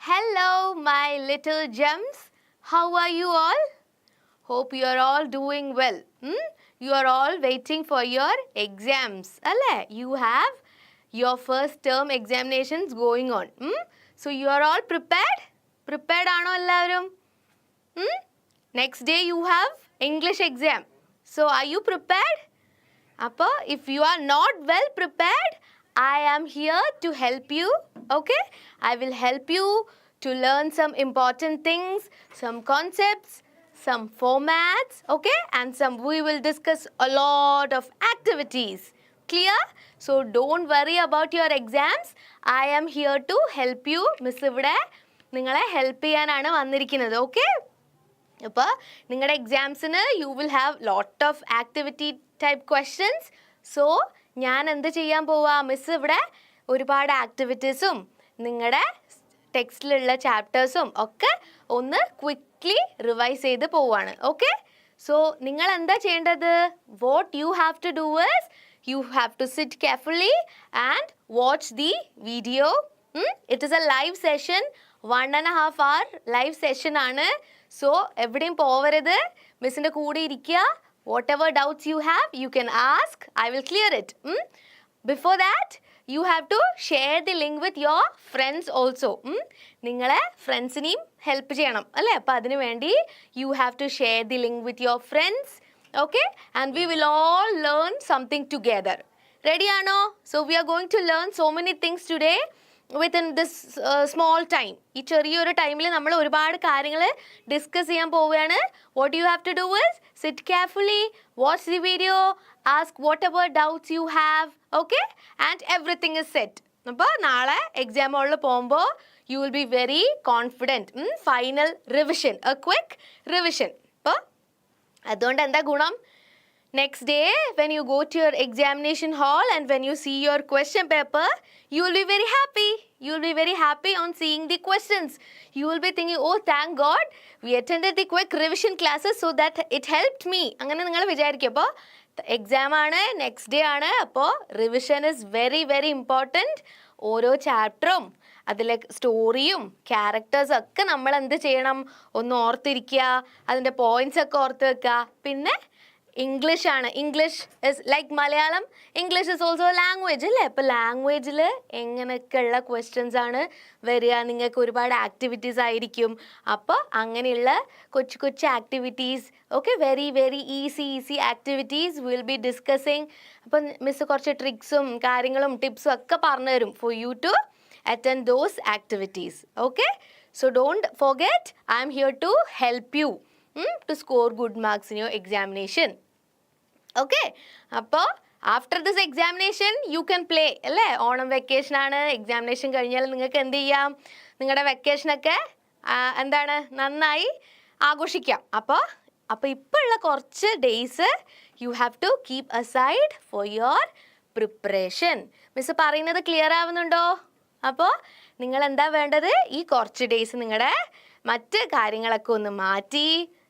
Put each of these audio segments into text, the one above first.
Hello, my little gems. How are you all? Hope you are all doing well. You are all waiting for your exams. Alle? You have your first term examinations going on. So you are all prepared? Prepared ആണോ എല്ലാവരും? Next day you have English exam. So are you prepared? Appa, if you are not well prepared, I am here to help you. Okay? I will help you to learn some important things, some concepts, some formats, okay? And we will discuss a lot of activities. Clear? So don't worry about your exams. I am here to help you. Miss ഇവിടെ നിങ്ങളെ help ചെയ്യാനാണ് വന്നിരിക്കുന്നത്. Okay? അപ്പോൾ നിങ്ങളുടെ എക്സാംസിന് you will have lot of activity type questions. So ഞാൻ എന്ത് ചെയ്യാൻ പോവാ, മിസ് ഇവിടെ ഒരുപാട് ആക്ടിവിറ്റീസും നിങ്ങളുടെ ടെക്സ്റ്റിലുള്ള ചാപ്റ്റേഴ്സും ഒക്കെ ഒന്ന് ക്വിക്ക്ലി റിവൈസ് ചെയ്ത് പോവാണ്. ഓക്കെ, സോ നിങ്ങൾ എന്താ ചെയ്യേണ്ടത്? What you have to do is you have to sit carefully and watch the video. It is a live session, 1.5 hour live session ആണ്. സോ എവിടെയും പോവരുത്, മിസ്സിൻ്റെ കൂടെ ഇരിക്കുക. Whatever doubts you have, you can ask. I will clear it. Before that, you have to share the link with your friends also. നിങ്ങളെ ഫ്രണ്ട്സിനെയും help ചെയ്യണം അല്ലേ? അപ്പം അതിനു വേണ്ടി you have to share the link with your friends. Okay? And we will all learn something together. Ready ആണോ? So we are going to learn so many things today within this small time. ഈ ചെറിയൊരു ടൈമിൽ നമ്മൾ ഒരുപാട് കാര്യങ്ങൾ discuss ചെയ്യാൻ പോവുകയാണ്. What you have to do is sit carefully, watch the video, ask whatever doubts you have, okay? And everything is set. അപ്പോൾ നാളെ എക്സാം ഹോളിൽ പോകുമ്പോൾ you will be very confident. Final revision, a quick revision. അപ്പോൾ അതുകൊണ്ട് എന്താ ഗുണം? Next day, when you go to your examination hall and when you see your question paper, you will be very happy. You will be very happy on seeing the questions. You will be thinking, oh, thank God, we attended the quick revision classes so that it helped me. അങ്ങനെ നിങ്ങൾ വിചാരിക്കും. അപ്പോൾ exam ആണ്, next day ആണ്. അപ്പോൾ revision is very very important. ഓരോ ചാപ്റ്ററും അതിലെ സ്റ്റോറിയും ക്യാരക്ടേഴ്സും ഒക്കെ നമ്മൾ എന്ത് ചെയ്യണം? ഒന്ന് ഓർത്തിരിക്കുക, അതിൻ്റെ പോയിൻറ്റ്സ് ഒക്കെ ഓർത്ത് വെക്കുക. പിന്നെ ഇംഗ്ലീഷ് ആണ്. English is like Malayalam. English is also language അല്ലേ? അപ്പോൾ ലാംഗ്വേജിൽ എങ്ങനെയൊക്കെയുള്ള ക്വസ്റ്റ്യൻസ് ആണ് വരിക? നിങ്ങൾക്ക് ഒരുപാട് ആക്ടിവിറ്റീസ് ആയിരിക്കും. അപ്പോൾ അങ്ങനെയുള്ള കൊച്ചു കൊച്ചു activities, okay, very very easy activities will be discussing. അപ്പം മിസ് കുറച്ച് ട്രിക്സും കാര്യങ്ങളും ടിപ്സും ഒക്കെ പറഞ്ഞു തരും for you to attend those activities. Okay? So don't forget, I am here to help you to score good marks in your examination. Okay? അപ്പോൾ after this examination you can play അല്ലേ? Onam vacation ആണ്. Examination കഴിഞ്ഞാൽ നിങ്ങൾക്ക് എന്ത് ചെയ്യാം? നിങ്ങളുടെ വെക്കേഷനൊക്കെ എന്താണ് നന്നായി ആഘോഷിക്കാം. അപ്പോൾ ഇപ്പോൾ ഉള്ള കുറച്ച് days you have to keep aside for your preparation. Miss പറയുന്നത് ക്ലിയർ ആവുന്നുണ്ടോ? അപ്പോൾ നിങ്ങൾ എന്താ വേണ്ടത്? ഈ കുറച്ച് ഡേയ്സ് നിങ്ങളുടെ മറ്റ് കാര്യങ്ങളൊക്കെ ഒന്ന് മാറ്റി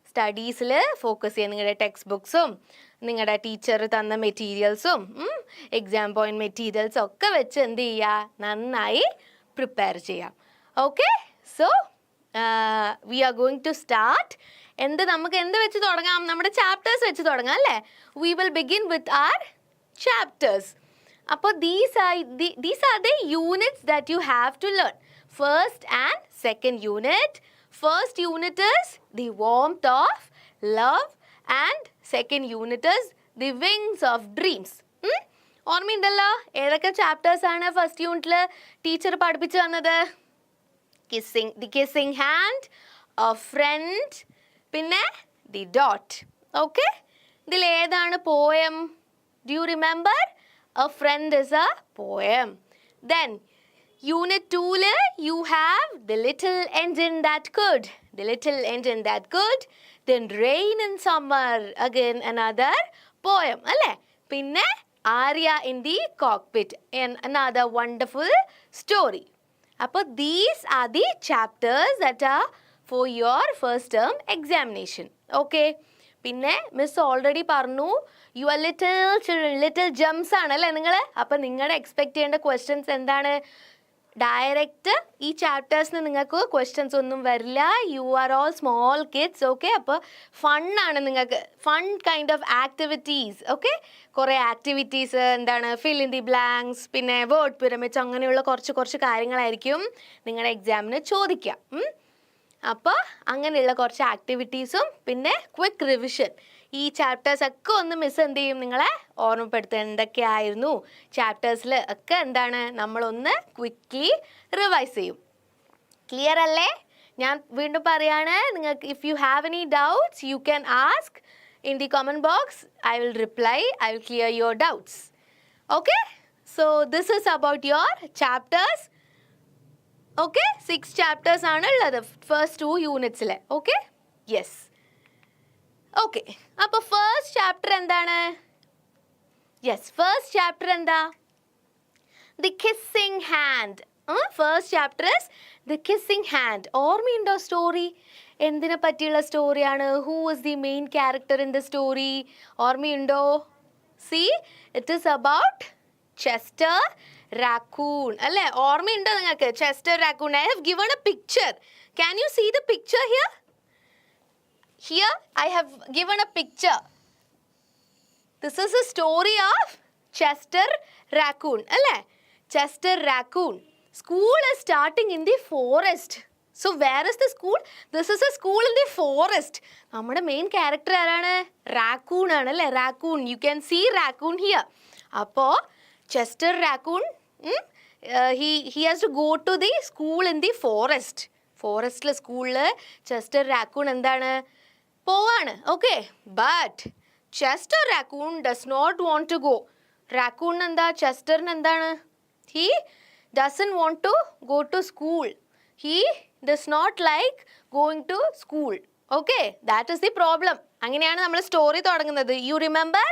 സ്റ്റഡീസിൽ ഫോക്കസ് ചെയ്യുക. നിങ്ങളുടെ ടെക്സ്റ്റ് ബുക്സും നിങ്ങളുടെ ടീച്ചർ തന്ന മെറ്റീരിയൽസും എക്സാം പോയിൻറ്റ് മെറ്റീരിയൽസും ഒക്കെ വെച്ച് എന്ത് ചെയ്യുക? നന്നായി പ്രിപ്പയർ ചെയ്യാം. Okay, so we are going to start. നമുക്ക് എന്ത് വെച്ച് തുടങ്ങാം? നമ്മുടെ ചാപ്റ്റേഴ്സ് വെച്ച് തുടങ്ങാം അല്ലേ? We will begin with our chapters. അപ്പോൾ these are the units that you have to learn. First and second unit. First unit is the warmth of love and second unit is the wings of dreams. ഓർമ്മയുണ്ടല്ലോ ഏതൊക്കെ chapters ആണ് first യൂണിറ്റിൽ teacher പഠിപ്പിച്ചു തന്നത്? The kissing hand, a friend, പിന്നെ the dot. Okay, ഇതിലേതാണ് poem? Do you remember? A friend is a poem. Then unit 2 you have the little engine that could. The little engine that could. Then rain in summer. Again another poem. അല്ലേ? പിന്നെ Arya in the cockpit. And another wonderful story. അപ്പോൾ these are the chapters that are for your first term examination. Okay? പിന്നെ miss already പറഞ്ഞു you are little children, little gems ആണല്ലേ നിങ്ങൾ. അപ്പം നിങ്ങളുടെ expect ചെയ്യേണ്ട ക്വസ്റ്റ്യൻസ് എന്താണ്? ഡയറക്റ്റ് ഈ ചാപ്റ്റേഴ്സിന് നിങ്ങൾക്ക് ക്വസ്റ്റ്യൻസ് ഒന്നും വരില്ല. U are all small kids. Okay, അപ്പോൾ ഫണ്ണാണ് നിങ്ങൾക്ക്, fun kind of activities. Okay, കുറേ ആക്ടിവിറ്റീസ്, എന്താണ് ഫിൽ ഇൻ ദി ബ്ലാങ്ക്സ്, പിന്നെ വേർഡ് പിരമിഡ്സ്, അങ്ങനെയുള്ള കുറച്ച് കാര്യങ്ങളായിരിക്കും നിങ്ങളുടെ എക്സാമിന് ചോദിക്കുക. അപ്പോൾ അങ്ങനെയുള്ള കുറച്ച് ആക്ടിവിറ്റീസും പിന്നെ ക്വിക്ക് റിവിഷൻ. ഈ ചാപ്റ്റേഴ്സ് ഒക്കെ ഒന്ന് മിസ് എന്ത് ചെയ്യും, നിങ്ങളെ ഓർമ്മപ്പെടുത്തുക എന്തൊക്കെയായിരുന്നു ചാപ്റ്റേഴ്സിൽ ഒക്കെ, എന്താണ് നമ്മളൊന്ന് ക്വിക്ക്ലി റിവൈസ് ചെയ്യും. ക്ലിയർ അല്ലേ? ഞാൻ വീണ്ടും പറയാണ്, നിങ്ങൾക്ക് if you have any doubts you can ask in the comment box. I will reply, I will clear your doubts. Okay, so this is about your chapters. Okay, 6 chapters ആണ് ഉള്ളത് first 2 യൂണിറ്റ്സിൽ. Okay, yes. Okay, അപ്പോൾ first chapter എന്താണ്? Yes, first chapter എന്താ? The kissing hand. First chapter is the kissing hand. ഓർമ്മയുണ്ടോ story? എന്തിനെ പറ്റിയുള്ള സ്റ്റോറിയാണ്? Who is the main character in the story? ഓർമ്മയുണ്ടോ? See, it is about Chester Raccoon അല്ലേ? ഓർമ്മയുണ്ടോ നിങ്ങൾക്ക്? Chester Raccoon. I have given a picture. Can you see the picture here? Here I have given a picture. This is a story of Chester Raccoon. Alle? Chester Raccoon. School is starting in the forest. So where is the school? This is a school in the forest. നമ്മുടെ main character ആരാണ്? Raccoon ആണ് അല്ലേ? Raccoon. You can see raccoon here. അപ്പോൾ Chester Raccoon he has to go to the school in the forest. ഫോറസ്റ്റിലെ സ്കൂളിൽ Chester Raccoon എന്താണ്? പോവാണ്. Okay, but Chester Raccoon does not want to go. Raccoon എന്താ? ചെസ്റ്ററിന് എന്താണ്? He doesn't want to go to school. He does not like going to school. Okay, that is the problem. അങ്ങനെയാണ് നമ്മൾ story തുടങ്ങുന്നത്. You remember?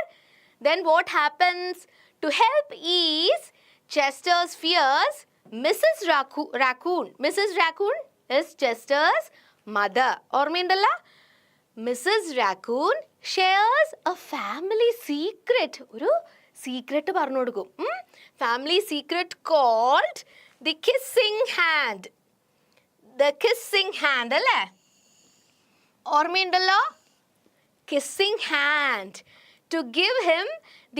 Then what happens? To help is Chester's fears Mrs Raccoon. Mrs Raccoon is Chester's mother. ഓർമ്മയുണ്ടല്ലോ? Mrs Raccoon shares a family secret. ഒരു secret പറഞ്ഞു കൊടുക്കും. Family secret called the kissing hand. The kissing hand അല്ലേ? ഓർമ്മയുണ്ടല്ലോ? Kissing hand. To give him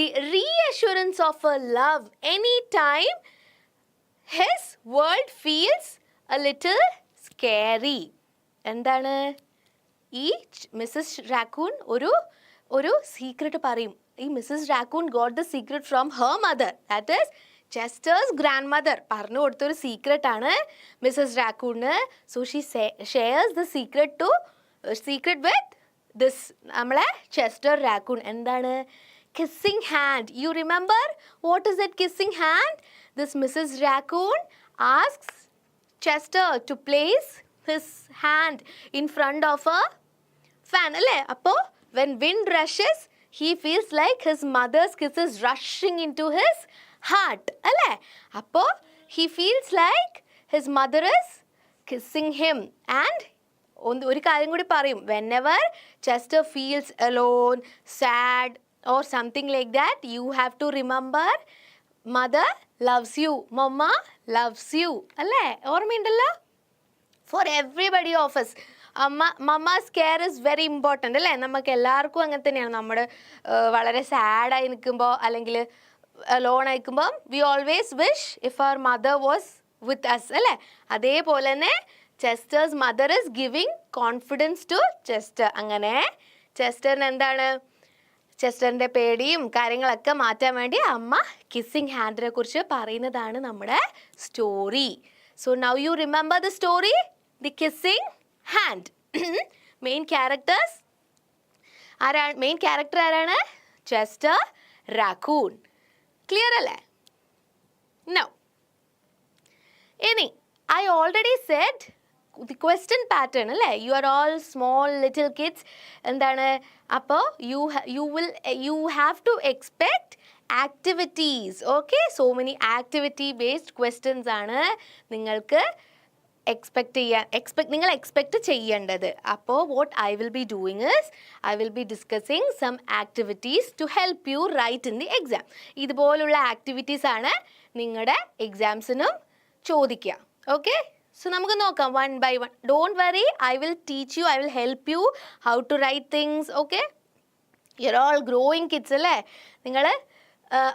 the reassurance of a love any time his world feels a little scary. എന്താണ്? ഈ Mrs Raccoon ഒരു secret പറയും. ഈ Mrs Raccoon got the secret from her mother, that is Chester's grandmother. പറഞ്ഞു കൊടുത്തൊരു സീക്രട്ടാണ് Mrs Raccoon. So she shares the secret with this നമ്മളെ Chester Raccoon. എന്താണ്? Kissing hand. You remember what is that kissing hand? This Mrs Raccoon asks Chester to place his hand in front of a fan. അല്ലേ? അപ്പോൾ when wind rushes he feels like his mother's kisses rushing into his heart. അല്ലേ? അപ്പോൾ he feels like his mother is kissing him. And ഒരു കാര്യം കൂടി പറയും. Whenever Chester feels alone, sad or something like that, you have to remember mother loves you, mama loves you. അല്ലേ? ഓർമ്മയുണ്ടല്ലോ? For everybody of us mamma's care is very important അല്ലേ? നമുക്ക് എല്ലാവർക്കും അങ്ങനെ തന്നെയാണ്. നമ്മൾ വളരെ സാഡായി നിൽക്കുമ്പോൾ അല്ലെങ്കിൽ ലോൺ അയക്കുമ്പോൾ we always wish if our mother was with us അല്ലേ? അതേപോലെ തന്നെ Chester's mother is giving confidence to Chester. അങ്ങനെ ചെസ്റ്ററിന് എന്താണ്? ചെസ്റ്ററിൻ്റെ പേടിയും കാര്യങ്ങളൊക്കെ മാറ്റാൻ വേണ്ടി അമ്മ കിസ്സിങ് ഹാൻഡിനെ കുറിച്ച് പറയുന്നതാണ് നമ്മുടെ story. So now you remember the story, the kissing hand. Main characters ആരാണ്? മെയിൻ ക്യാരക്ടർ ആരാണ്? Chester Raccoon. ക്ലിയർ അല്ലേ? നൗ ഇനി I already said the question pattern അല്ലേ? You are all small little kids. എന്താണ്? അപ്പോൾ you have to expect activities. Okay, so many activity based questions ആണ് നിങ്ങൾക്ക് നിങ്ങൾ എക്സ്പെക്റ്റ് ചെയ്യേണ്ടത്. അപ്പോൾ what I will be doing is I will be discussing some activities to help you write in the exam. ഇതുപോലുള്ള activities ആണ് നിങ്ങളുടെ എക്സാംസിനും ചോദിക്കുക. ഓക്കെ, സോ നമുക്ക് നോക്കാം one by one. Don't worry, I will teach you, I will help you how to write things. Okay, you are all growing kids അല്ലേ നിങ്ങൾ?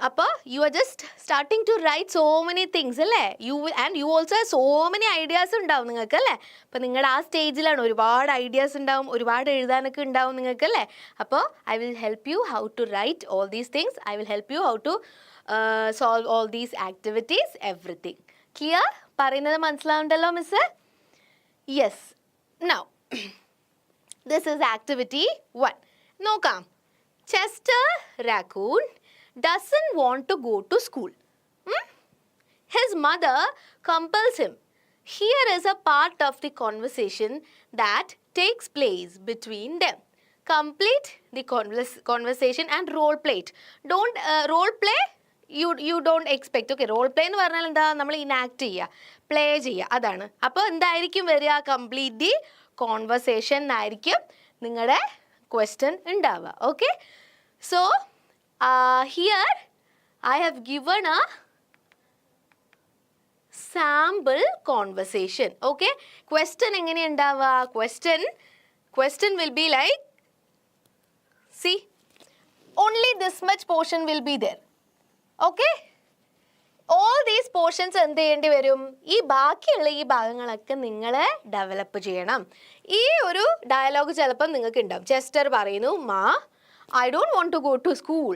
അപ്പോൾ you are just starting to write so many things അല്ലേ? You also have so many ideas ഉണ്ടാവും നിങ്ങൾക്ക് അല്ലേ? അപ്പോൾ നിങ്ങളുടെ ആ സ്റ്റേജിലാണ്, ഒരുപാട് ഐഡിയാസ് ഉണ്ടാവും, ഒരുപാട് എഴുതാനൊക്കെ ഉണ്ടാവും നിങ്ങൾക്ക് അല്ലേ? അപ്പോൾ I will help you how to write all these things. I will help you how to solve all these activities, everything. Clear? പറയുന്നത് മനസ്സിലാവുണ്ടല്ലോ miss? Yes. Now this is activity 1. നോക്കാം. Chester Raccoon doesn't want to go to school. His mother compels him. Here is a part of the conversation that takes place between them. Complete the conversation and role play it. Don't role play. You don't expect. Okay, role play എന്ന് പറഞ്ഞാൽ എന്താ? നമ്മൾ enact ചെയ്യുക, play ചെയ്യുക, അതാണ്. അപ്പോൾ എന്തായിരിക്കും വരിക? കംപ്ലീറ്റ് ദി കോൺവെർസേഷൻ എന്നായിരിക്കും നിങ്ങളുടെ question ഉണ്ടാവുക. Okay, so here I have given a sample conversation. Okay, question എങ്ങനെ ഉണ്ടാവുക? question will be like, see, only this much portion will be there. Okay, all these portions എന്ത് ചെയ്യേണ്ടി വരും? ഈ ബാക്കിയുള്ള ഈ ഭാഗങ്ങളൊക്കെ നിങ്ങൾ ഡെവലപ്പ് ചെയ്യണം. ഈ ഒരു ഡയലോഗ് ചിലപ്പം നിങ്ങൾക്ക് ഉണ്ടാവും. ചെസ്റ്റർ പറയുന്നു, ma, I don't want to go to school.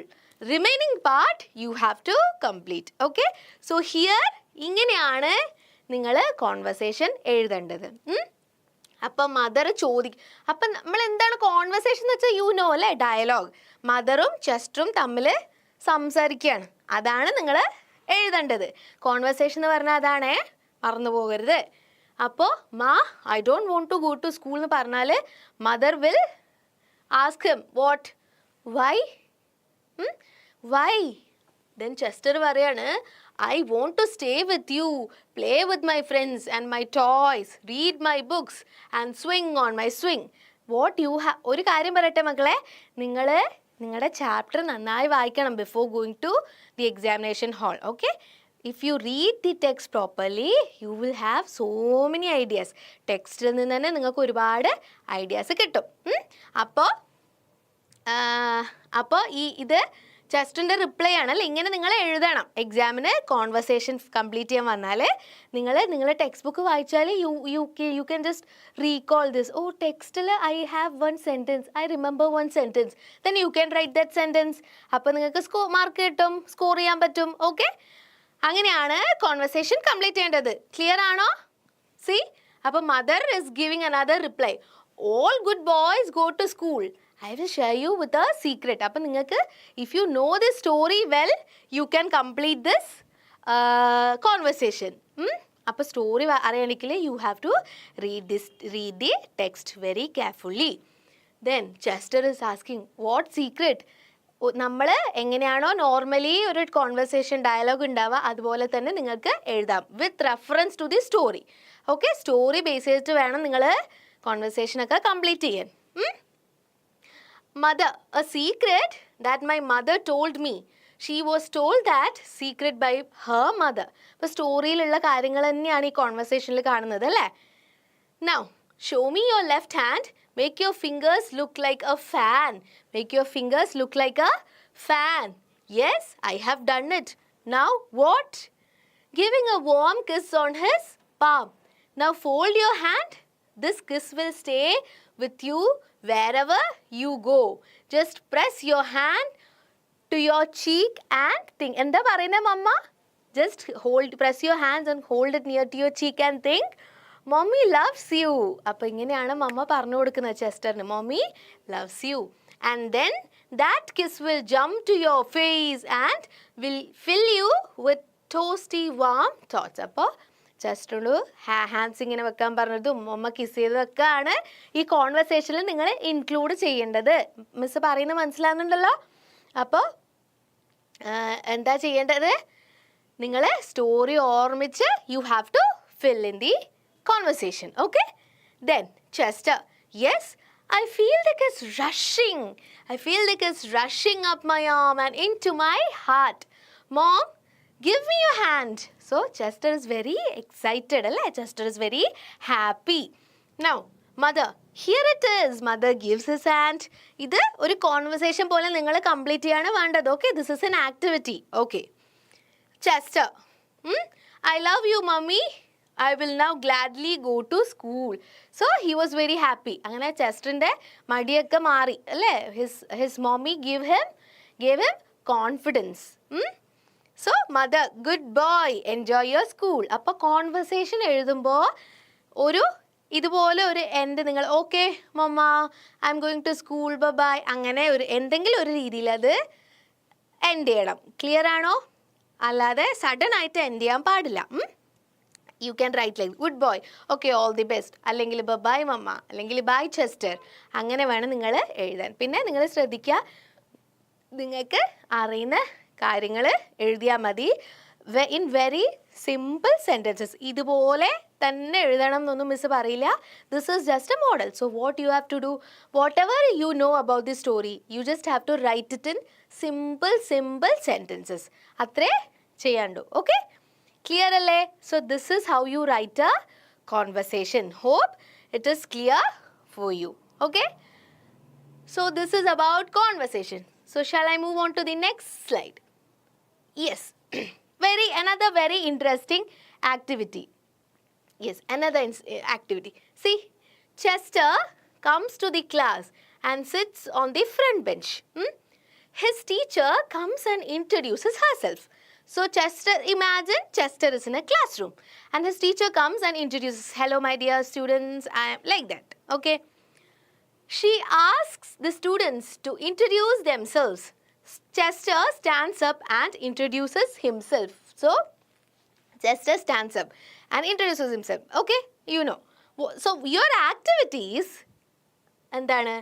Remaining part you have to complete. Okay, so here ഇങ്ങനെയാണ് നിങ്ങൾ കോൺവെർസേഷൻ എഴുതേണ്ടത്. അപ്പം മദർ ചോദിക്കും. അപ്പം നമ്മൾ എന്താണ് കോൺവെർസേഷൻ എന്ന് വെച്ചാൽ യു നോ അല്ലേ? ഡയലോഗ്. മദറും ചെസ്റ്ററും തമ്മിൽ സംസാരിക്കുകയാണ്, അതാണ് നിങ്ങൾ എഴുതേണ്ടത്. കോൺവെർസേഷൻ എന്ന് പറഞ്ഞാൽ അതാണേ, മറന്നു പോകരുത്. അപ്പോൾ ma, I don't want to go to school എന്ന് പറഞ്ഞാൽ mother will ask him what, why. Then Chester പറയാണ്, I want to stay with you, play with my friends and my toys, read my books and swing on my swing. What you have. ഒരു കാര്യം പറയട്ടെ മക്കളെ, നിങ്ങളുടെ chapter നന്നായി വായിക്കണം before going to the examination hall. Okay, if you read the text properly you will have so many ideas. ടെക്സ്റ്റിൽ നിന്ന് തന്നെ നിങ്ങൾക്ക് ഒരുപാട് ഐഡിയാസ് കിട്ടും. അപ്പോൾ ഇത് ചെസ്റ്ററിൻ്റെ റിപ്ലൈ ആണല്ലേ. ഇങ്ങനെ നിങ്ങൾ എഴുതണം. എക്സാമിന് കോൺവെർസേഷൻ കംപ്ലീറ്റ് ചെയ്യാൻ വന്നാൽ നിങ്ങൾ ടെക്സ്റ്റ് ബുക്ക് വായിച്ചാൽ you can just recall this. Oh, ടെക്സ്റ്റിൽ I have one sentence, I remember one sentence, then you can write that sentence. അപ്പോൾ നിങ്ങൾക്ക് മാർക്ക് കിട്ടും, സ്കോർ ചെയ്യാൻ പറ്റും. ഓക്കെ, അങ്ങനെയാണ് കോൺവെർസേഷൻ കംപ്ലീറ്റ് ചെയ്യേണ്ടത്. ക്ലിയർ ആണോ? സി, അപ്പോൾ mother is giving another reply. All good boys go to school. I will share you with a secret. അപ്പോൾ നിങ്ങൾക്ക്, if you know this story well, you can complete this conversation. അപ്പോൾ story അറിയണമെങ്കിൽ you have to read the text very carefully. Then Chester is asking, what secret? നമ്മൾ എങ്ങനെയാണോ normally ഒരു conversation dialogue ഉണ്ടാവുക അതുപോലെ തന്നെ നിങ്ങൾക്ക് എഴുതാം with reference to the story. Okay, story base ചെയ്തിട്ട് വേണം നിങ്ങൾ കോൺവെർസേഷനൊക്കെ കംപ്ലീറ്റ് ചെയ്യാൻ. Mother, a secret that my mother told me. She was told that secret by her mother. അപ്പോൾ സ്റ്റോറിയിലുള്ള കാര്യങ്ങൾ തന്നെയാണ് ഈ കോൺവെർസേഷനിൽ കാണുന്നത് അല്ലേ? Now, show me your left hand. Make your fingers look like a fan. Make your fingers look like a fan. Yes, I have done it. Now what? Giving a warm kiss on his palm. Now fold your hand. This kiss will stay with you wherever you go. Just press your hand to your cheek and think. എന്താ പറയുന്നത് മമ്മ? Just press your hands and hold it near to your cheek and think, Mommy loves you. അപ്പോൾ ഇങ്ങനെയാണ് മമ്മ പറഞ്ഞു കൊടുക്കുന്നത് ചെസ്റ്ററിന്. Mommy loves you. And then that kiss will jump to your face and will fill you with toasty warm thoughts. അപ്പോൾ ചെസ്റ്ററിന് hands ഇങ്ങനെ വെക്കാൻ പറഞ്ഞതും മമ്മ kiss ചെയ്തതൊക്കെ ആണ് ഈ കോൺവെർസേഷനിൽ നിങ്ങൾ ഇൻക്ലൂഡ് ചെയ്യേണ്ടത്. മിസ് പറയുന്നത് മനസ്സിലാകുന്നുണ്ടല്ലോ? അപ്പോൾ എന്താ ചെയ്യേണ്ടത്? നിങ്ങൾ സ്റ്റോറി ഓർമ്മിച്ച് you have to fill in the conversation. Okay, then Chester, yes, I feel like it's rushing. I feel like it's rushing up my arm and into my heart. Mom, Give me your hand. So Chester is very excited, alle? Chester is very happy. Now, mother, here it is. Mother gives his hand. ഇത് ഒരു conversation പോലെ നിങ്ങൾ complete ചെയ്യാണ് വേണ്ടത്. Okay, this is an activity. Okay, Chester, I love you, mummy. I will now gladly go to school. So he was very happy. അങ്ങനെ ചെസ്റ്ററിന്റെ മടിയൊക്കെ മാറി അല്ലേ? His mommy gave him confidence. So mother, good boy, enjoy your school. അപ്പോൾ conversation എഴുതുമ്പോൾ ഒരു ഇതുപോലെ ഒരു end നിങ്ങൾ okay mamma I'm going to school bye അങ്ങനെ ഒരു എന്തെങ്കിലും ഒരു രീതിയിൽ അത് എൻഡ് ചെയ്യണം. ക്ലിയർ ആണോ? അല്ലാതെ സഡൻ ആയിട്ട് എൻഡ് ചെയ്യാൻ പാടില്ല. U can right like good boy, okay all the best, അല്ലെങ്കിൽ ബൈ മമ്മ, അല്ലെങ്കിൽ ബൈ ചെസ്റ്റർ, അങ്ങനെ വേണം നിങ്ങൾ എഴുതാൻ. പിന്നെ നിങ്ങൾ ശ്രദ്ധിക്കുക, നിങ്ങൾക്ക് അറിയുന്ന കാര്യങ്ങൾ എഴുതിയാൽ മതി. In very simple sentences. ഇതുപോലെ തന്നെ എഴുതണം എന്നൊന്നും മിസ് പറയില്ല. This is just a model. So what you have to do, whatever you know about the story, you just have to write it in simple sentences. അത്രേ ചെയ്യാണ്ടു. Okay, clear അല്ലേ? So this is how you write a conversation. Hope it is clear for you. Okay, so this is about conversation. So shall I move on to the next slide? Yes. Another very interesting activity. Yes, another activity. See, Chester comes to the class and sits on the front bench. His teacher comes and introduces herself. So Chester, imagine Chester is in a classroom and his teacher comes and introduces, hello my dear students, I am like that. Okay. She asks the students to introduce themselves. Chester stands up and introduces himself. So, Chester stands up and introduces himself. Okay, you know. So, your activities, എന്താണ്?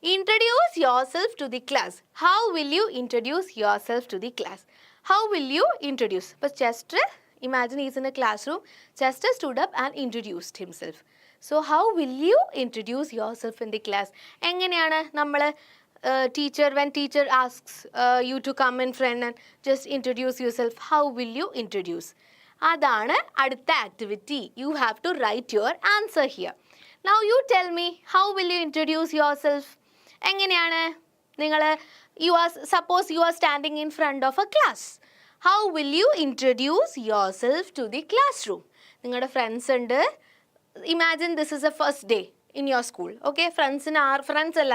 Introduce yourself to the class. How will you introduce yourself to the class? How will you introduce? But Chester, imagine he's in a classroom. Chester stood up and introduced himself. So how will you introduce yourself in the class? എങ്ങനെയാണ് നമ്മൾ when teacher asks you to come in front and just introduce yourself, how will you introduce? അതാണ് അടുത്ത activity. You have to write your answer here. Now you tell me, how will you introduce yourself? എങ്ങനെയാണ് നിങ്ങൾ suppose you are standing in front of a class. How will you introduce yourself to the classroom? നിങ്ങളുടെ friends ഉണ്ട്. Imagine this is a first day in your school. Okay, friends അല്ല,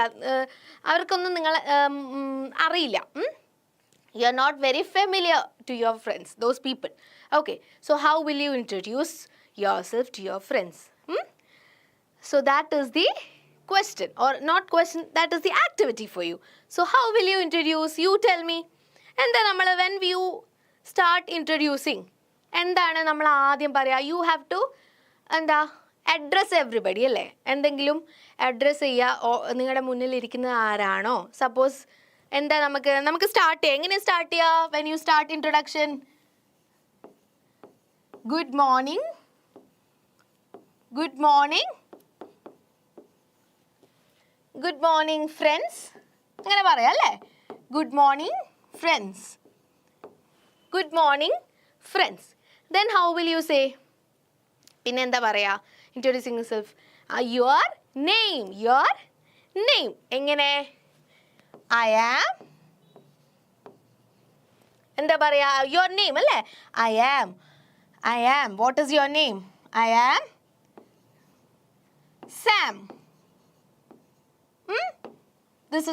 അവർക്കൊന്നും നിങ്ങൾ അറിയില്ല. You are not very familiar to your friends, those people. Okay, so how will you introduce yourself to your friends? So that is the question, or not question, that is the activity for you. So how will you introduce? You tell me. And then when you start introducing, എന്താണ് നമ്മൾ ആദ്യം പറയാ? You have to address everybody അല്ലേ? എന്തെങ്കിലും address ചെയ്യുക. നിങ്ങളുടെ മുന്നിലിരിക്കുന്ന ആരാണോ, സപ്പോസ് എന്താ നമുക്ക് സ്റ്റാർട്ട് ചെയ്യാം. എങ്ങനെ സ്റ്റാർട്ട് ചെയ്യുക? When you start introduction, good morning, good morning, good morning friends, അങ്ങനെ പറയാം അല്ലേ? Good morning friends, good morning friends. Then how will you say? പിന്നെ എന്താ പറയാ? Introducing yourself. Your name. എങ്ങനെ? I am. എന്താ പറയാ? Your name അല്ലേ? I am. What is your name? I am Sam. This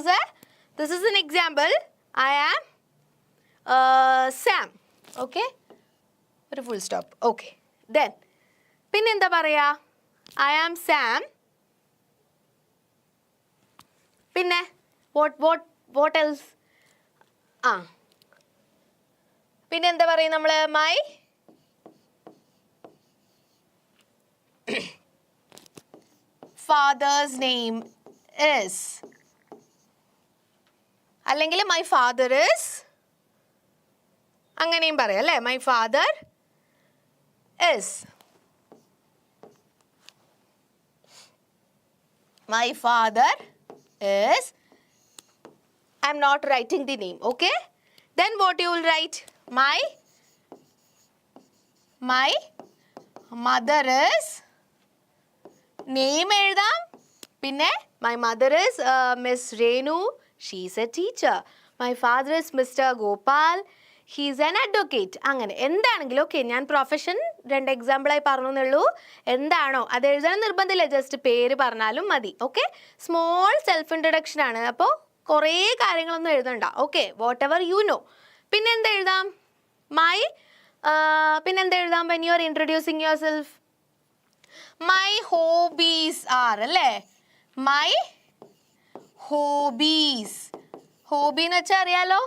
is an example. I am Sam. Okay? ഒരു full stop. Okay. Then പിന്നെ എന്താ പറയാ? I am Sam. പിന്നെ what else? പിന്നെ എന്താ പറയും നമ്മൾ? My father's name is, അല്ലെങ്കിൽ my father is, അങ്ങനെയും പറയാം അല്ലേ? My father is. My father is, I'm not writing the name, okay? Then what you will write? My My mother is name എഴുതാം. പിന്നെ my mother is Miss Renu. She is a teacher. My father is Mr. Gopal. He is an advocate. അങ്ങനെ എന്താണെങ്കിലും okay, ഞാൻ profession 2 എക്സാമ്പിളായി പറഞ്ഞുള്ളൂ. എന്താണോ അത് എഴുതാൻ നിർബന്ധമില്ല, ജസ്റ്റ് പേര് പറഞ്ഞാലും മതി. ഓക്കെ, സ്മോൾ സെൽഫ് ഇൻട്രൊഡക്ഷൻ ആണ്, അപ്പോൾ കുറേ കാര്യങ്ങളൊന്നും എഴുതണ്ട. Okay, whatever you know. പിന്നെ എന്താ എഴുതാം? മൈ പിന്നെന്താ എഴുതാം? When you are introducing yourself, my hobbies are അല്ലേ? മൈ ഹോബീസ്, ഹോബി എന്ന് വെച്ചാൽ അറിയാലോ,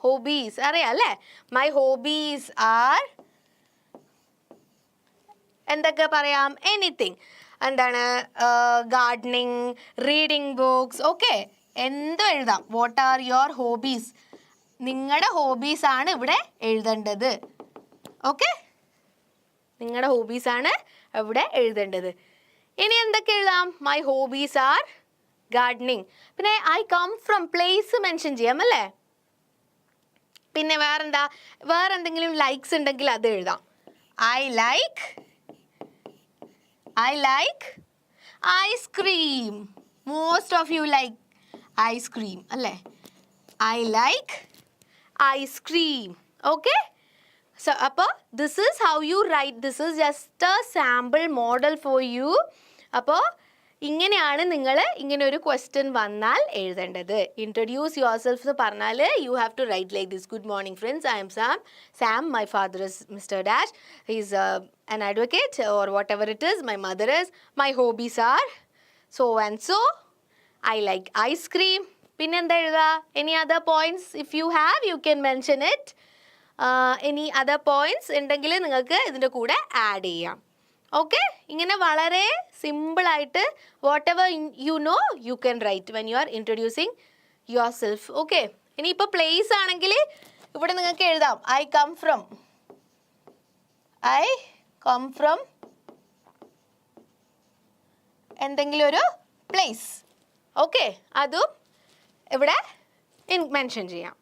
ഹോബീസ് അറിയാം അല്ലേ? മൈ ഹോബീസ് ആർ എന്തൊക്കെ പറയാം? എനിത്തിങ്. എന്താണ്? ഗാർഡനിങ്, റീഡിങ് ബുക്സ്, ഓക്കെ, എന്തും എഴുതാം. What are your hobbies? നിങ്ങളുടെ ഹോബീസാണ് ഇവിടെ എഴുതേണ്ടത്. ഓക്കെ, നിങ്ങളുടെ ഹോബീസാണ് ഇവിടെ എഴുതേണ്ടത്. ഇനി എന്തൊക്കെ എഴുതാം? My hobbies are gardening. പിന്നെ I come from place mention ചെയ്യാം അല്ലേ? പിന്നെ വേറെന്താ? വേറെന്തെങ്കിലും ലൈക്സ് ഉണ്ടെങ്കിൽ അത് എഴുതാം. I like ice cream. Most of you like ice cream അല്ലേ? I like ice cream. Okay, so അപ്പോൾ this is how you write. This is just a sample model for you. അപ്പോൾ ഇങ്ങനെയാണ് നിങ്ങൾ ഇങ്ങനെ ഒരു ക്വസ്റ്റ്യൻ വന്നാൽ എഴുതേണ്ടത്. ഇൻട്രൊഡ്യൂസ് യുവർ സെൽഫ് എന്ന് പറഞ്ഞാൽ you have to write like this. Good morning friends, I'm Sam, my father is Mr dash, he is an advocate or whatever it is. My mother is, my hobbies are so and so, I like ice cream. പിന്നെന്താ എഴുതുക? any other points if you have you can mention it. any other points ഉണ്ടെങ്കിൽ നിങ്ങൾക്ക് ഇതിൻ്റെ കൂടെ add ചെയ്യാം. Okay, ഇങ്ങനെ വളരെ സിമ്പിളായിട്ട് what ever you no U can right when you are introducing your self. Okay, ഇനിയിപ്പോൾ പ്ലേസ് ആണെങ്കിൽ ഇവിടെ നിങ്ങൾക്ക് എഴുതാം ഐ കം ഫ്രം എന്തെങ്കിലും ഒരു പ്ലേസ്. ഓക്കെ, അതും ഇവിടെ മെൻഷൻ ചെയ്യാം.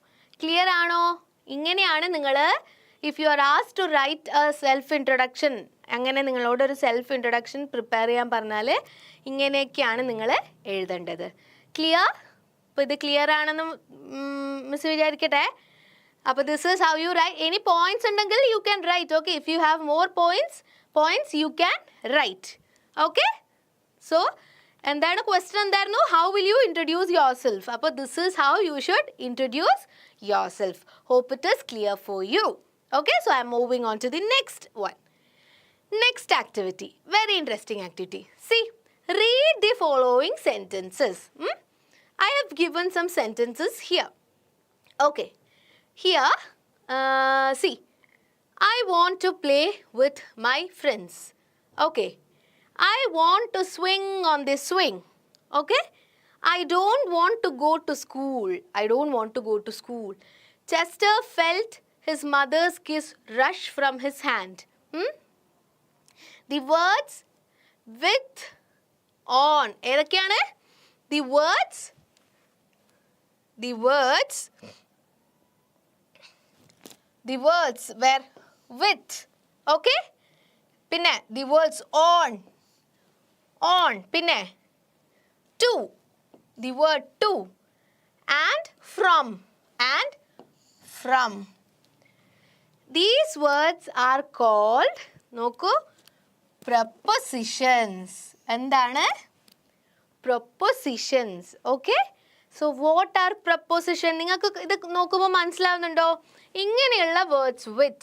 ക്ലിയർ ആണോ? ഇങ്ങനെയാണ് നിങ്ങൾ if you are asked to write a self introduction, അങ്ങനെ നിങ്ങളോടൊരു സെൽഫ് ഇൻട്രൊഡക്ഷൻ പ്രിപ്പയർ ചെയ്യാൻ പറഞ്ഞാൽ ഇങ്ങനെയൊക്കെയാണ് നിങ്ങൾ എഴുതേണ്ടത്. ക്ലിയർ? അപ്പോൾ ഇത് ക്ലിയർ ആണെന്ന് മിസ് വിചാരിക്കട്ടെ. അപ്പോൾ this is how you write. Any points ഉണ്ടെങ്കിൽ you can write. Okay, if you have more points you can write. Okay, so എന്താണ് ക്വസ്റ്റ്യൻ? എന്തായിരുന്നു? How will you introduce yourself? അപ്പോൾ this is how you should introduce yourself. Hope it is clear for you. Okay, so I am moving on to the next one. Next activity, very interesting activity. See, read the following sentences. I have given some sentences here. Okay, here, see, I want to play with my friends. Okay, I want to swing on the swing. Okay, I don't want to go to school. Chester felt his mother's kiss rush from his hand. The words with, on. ഏതൊക്കെയാണ്? The words were with. Okay? പിന്നെ the words on. പിന്നെ to. The word to. And from. These words are called, നോക്കൂ, prepositions. എന്താണ്? Prepositions. Okay? So what are preposition? നിങ്ങൾക്ക് ഇത് നോക്കുമ്പോൾ മനസ്സിലാവുന്നുണ്ടോ? ഇങ്ങനെയുള്ള words with,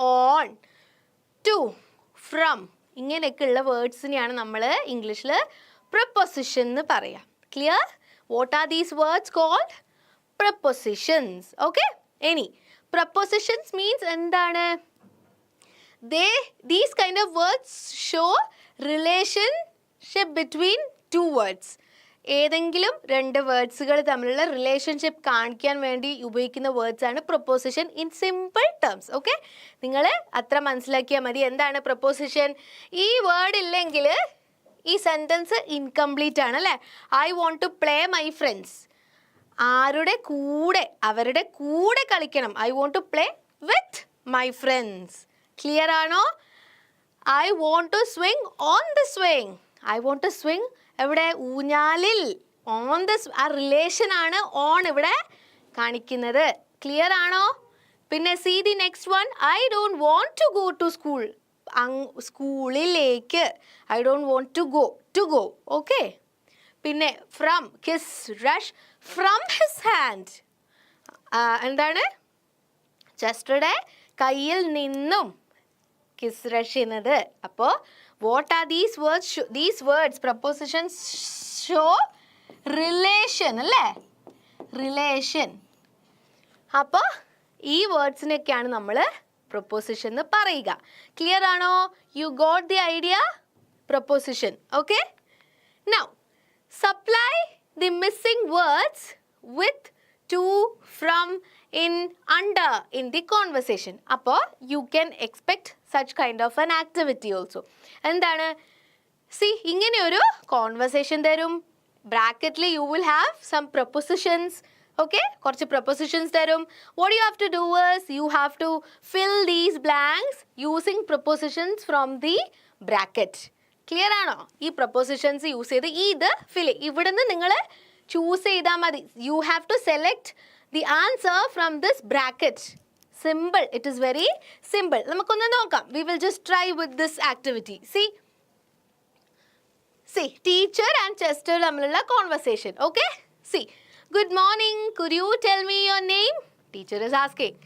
on, to, from ഇങ്ങനെയൊക്കെയുള്ള വേർഡ്സിനെയാണ് നമ്മൾ ഇംഗ്ലീഷിൽ preposition എന്ന് പറയുക. Clear? What are these words called? Prepositions. Okay? Any prepositions means എന്താണ്? These kind of words show relationship between two words. ഏതെങ്കിലും രണ്ട് വേർഡ്സുകൾ തമ്മിലുള്ള റിലേഷൻഷിപ്പ് കാണിക്കാൻ വേണ്ടി ഉപയോഗിക്കുന്ന വേർഡ്സ് ആണ് proposition in simple terms. Okay, നിങ്ങൾ അത്ര മനസ്സിലാക്കിയാൽ മതി. എന്താണ് പ്രൊപ്പോസിഷൻ? ഈ വേർഡ് ഇല്ലെങ്കിൽ ഈ സെൻറ്റൻസ് ഇൻകംപ്ലീറ്റ് ആണ് അല്ലേ? I want to play my friends. ആരുടെ കൂടെ? അവരുടെ കൂടെ കളിക്കണം. I want to play with my friends. Clear ആണോ? I want to swing on the swing. I want to swing എവിടെ? ഊഞ്ഞാലിൽ. On the ആ റിലേഷൻ ആണ് on ഇവിടെ കാണിക്കുന്നത്. Clear ആണോ? പിന്നെ see the next one. I don't want to go to school. സ്കൂളിലേക്ക്. I don't want to go. To go. Okay. പിന്നെ from, kiss, rush from his hand. എന്താണ്? ചെസ്റ്ററുടെ കയ്യിൽ നിന്നും കിസ് റഷ് ചെയ്യുന്നത്. അപ്പോൾ what are these words? These words prepositions show relation അല്ലേ? Relation. അപ്പോൾ ഈ വേർഡ്സിനൊക്കെയാണ് നമ്മൾ പ്രപ്പോസിഷൻ എന്ന് പറയുക. ക്ലിയർ ആണോ? You got the idea? Preposition. Okay. Now supply the missing words with to, from, in, under in the conversation. Appo you can expect such kind of an activity also. എന്താണ്? See, ഇങ്ങനെ ഒരു conversation തരും. Bracketൽ you will have some prepositions. Okay? കുറച്ച് prepositions തരും. What you have to do is you have to fill these blanks using prepositions from the bracket. Clear ആണോ? ഈ prepositions use ചെയ്ത് ഇത് ഫിൽ ഇവിടുന്ന് നിങ്ങൾ ചൂസ് ചെയ്താൽ മതി. You have to select the answer from this bracket. Simple. It is very simple. നമുക്കൊന്ന് നോക്കാം. We will just try with this activity. See teacher and Chester തമ്മിലുള്ള conversation. Okay. See good morning. Could you tell me your name? Teacher is asking.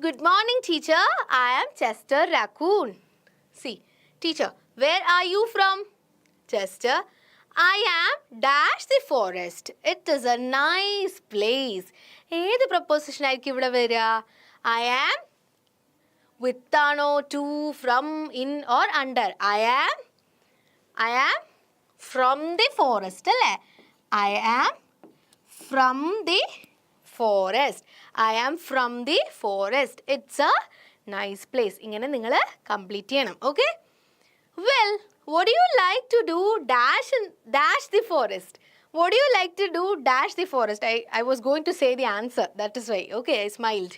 Good morning teacher. I am Chester Raccoon. See teacher, where are you from? Chester, I am dash the forest. It is a nice place. ഏത് preposition ആയിരിക്കും ഇവിടെ വരിക? I am with ആണോ? To, from, in or under? I am from the forest അല്ലേ? I am from the forest. I am from the forest. It's a nice place. ഇങ്ങനെ നിങ്ങൾ complete ചെയ്യണം. Okay. Well, what do you like to do dash the forest? What do you like to do dash the forest? I was going to say the answer. That is why. Okay, I smiled.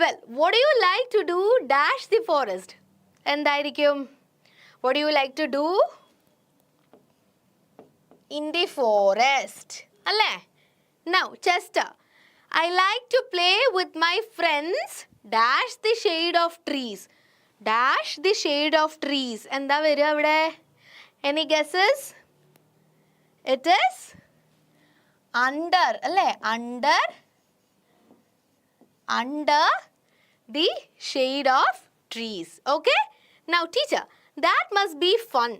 Well, what do you like to do dash the forest? എന്തായിരിക്കും? What do you like to do in the forest? അല്ലേ? Now, Chester, I like to play with my friends dash the shade of trees. Dash the shade of trees. എന്താ വരിക അവിടെ? Any guesses? It is under അല്ലേ? Under the shade of trees. Okay? Now teacher, that must be fun.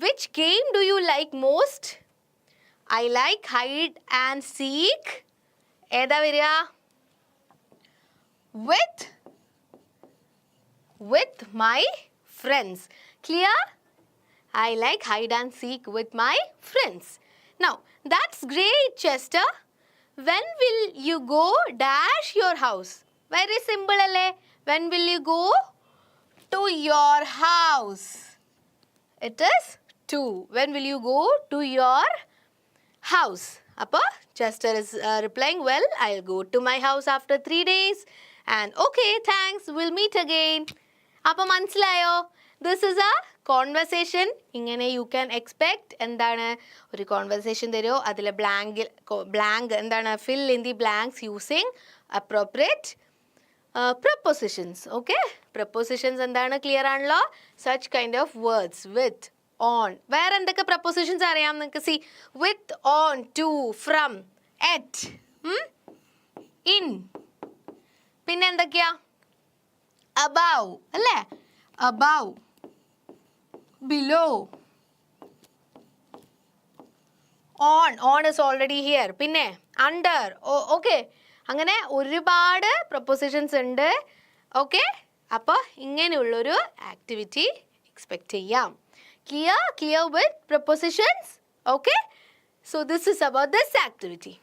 Which game do you like most? I like hide and seek. ഏതാ വരിക? With my friends. Clear? I like hide and seek with my friends. Now, that's great, Chester. When will you go dash your house? Very simple, alle. When will you go to your house? It is to. When will you go to your house? Appa, Chester is replying, well, I'll go to my house after 3 days. And okay, thanks. We'll meet again. അപ്പോൾ മനസ്സിലായോ? This is a conversation. ഇങ്ങനെ you can expect എന്താണ്? ഒരു conversation തരുമോ, അതിൽ blank എന്താണ്? Fill in the blanks using appropriate prepositions. Okay. Prepositions എന്താണ്? Clear ആണല്ലോ? Such kind of words. With, on. വേറെ എന്തൊക്കെ പ്രപ്പോസിഷൻസ് അറിയാം നിങ്ങൾക്ക്? See with, on, to, from, at, in. പിന്നെ എന്തൊക്കെയാ? above അല്ലേ? above, below, on is already here. പിന്നെ under. ഓക്കെ. അങ്ങനെ ഒരുപാട് പ്രപ്പോസിഷൻസ് ഉണ്ട്. ഓക്കെ. അപ്പോൾ ഇങ്ങനെയുള്ളൊരു ആക്ടിവിറ്റി എക്സ്പെക്റ്റ് ചെയ്യാം. Clear with prepositions? Okay. So this is about this activity.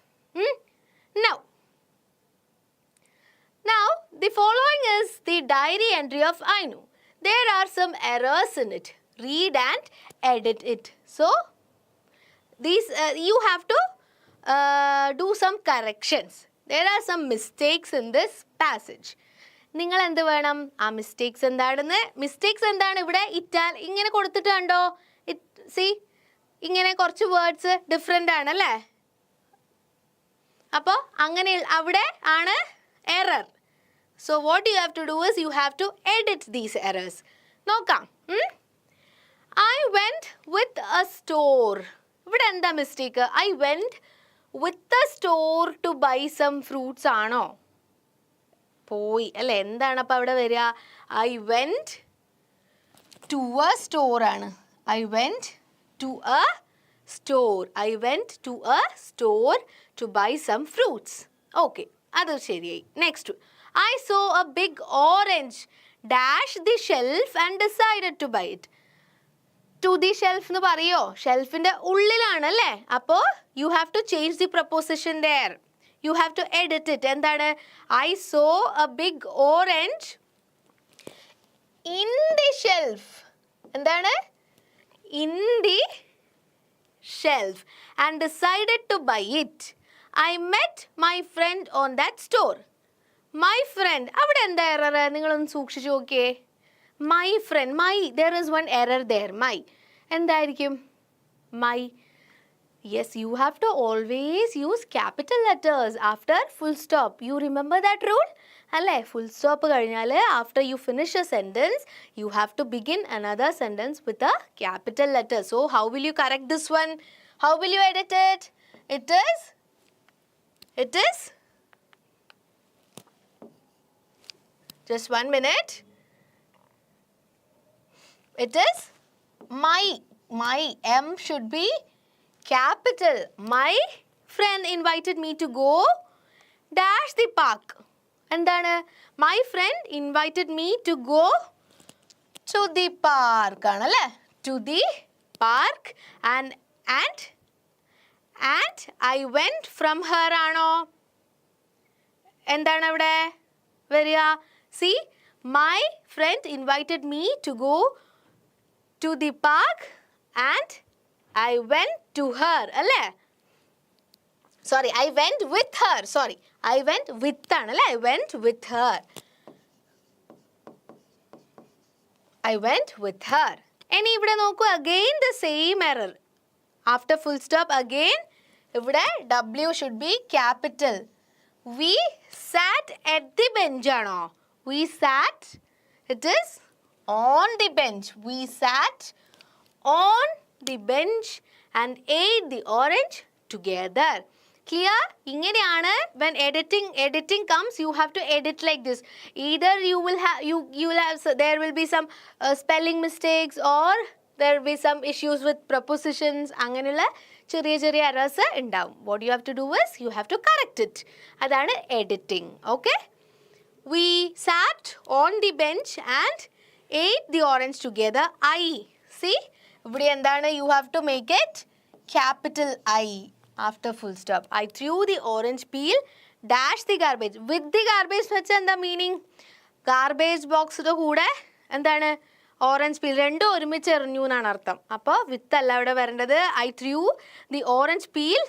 Now, the following is the diary entry of Ainu. There are some errors in it. Read and edit it. So, these you have to do some corrections. There are some mistakes in this passage. നിങ്ങൾ എന്ത് വേണം? ആ mistakes എന്താണ് ഇവിടെ? ഇങ്ങനെ കൊടുത്തിട്ട് കണ്ടോ? C ഇങ്ങനെ കുറച്ച് വേർഡ്സ് ഡിഫറെൻ്റ് ആണ് അല്ലേ? അപ്പോൾ അങ്ങനെ അവിടെ ആണ് error. So what you have to do is you have to edit these errors. നോക്കാം. I went with a store. ഇവിടെ എന്താ mistake? I went with the store to buy some fruits ആണോ? പോയി അല്ലേ? എന്താണ് അപ്പോൾ അവിടെ വരിക? I went to a store ആണ്. I went to a store. I went to a store to buy some fruits. Okay, അത് ശരിയായി. Next. I saw a big orange dash the shelf and decided to buy it. To the shelf എന്ന് പറയോ? ഷെൽഫിൻ്റെ ഉള്ളിലാണ് അല്ലേ? അപ്പോൾ you have to change the preposition there. You have to edit it. എന്താണ്? I saw a big orange in the shelf. എന്താണ്? In the shelf and decided to buy it. I met my friend on that store. My friend. അവിടെ എന്താ error? നിങ്ങളൊന്ന് സൂക്ഷിച്ച് നോക്കിയേ. My friend. My. There is one error there. My. എന്തായിരിക്കും? My. Yes, you have to always use capital letters after full stop. You remember that rule? അല്ലേ? Full stop കഴിഞ്ഞാൽ after you finish a sentence, you have to begin another sentence with a capital letter. So, how will you correct this one? How will you edit it? It is just 1 minute. It is my. M should be capital. My friend invited me to go dash the park. എന്താണ്? My friend invited me to go to the park ആണല്ലേ? To the park and I went from her ആണോ? എന്താണ് അവിടെ വരിക? See, my friend invited me to go to the park and I went to her അല്ലേ? Sorry, I went with her. Sorry, I went with ആണല്ലേ? I went with her. I went with her. ഇനി ഇവിടെ നോക്കൂ, again the same error. After full stop again, ഇവിടെ W should be capital. We sat at the bench ആണോ? We sat, it is on the bench. We sat on the bench and ate the orange together. Clear? ഇങ്ങനെയാണ് when editing comes, you have to edit like this. Either you will have there will be some spelling mistakes or there will be some issues with prepositions. അങ്ങനെയുള്ള ചെറിയ errors ഉണ്ടാവും. What you have to do is you have to correct it. അതാണ് editing. Okay? We sat on the bench and ate the orange together. I. See? ഇവിടെ എന്താണ്? You have to make it capital I after full stop. I threw the orange peel, dash the garbage. With the garbage എന്ന് വെച്ചാൽ എന്താ meaning? Garbage ബോക്സിൻ്റെ കൂടെ എന്താണ്? Orange peel രണ്ടും ഒരുമിച്ച് എറിഞ്ഞു എന്നാണ് അർത്ഥം. അപ്പോൾ വിത്ത് അല്ല ഇവിടെ വരേണ്ടത്. I threw the orange peel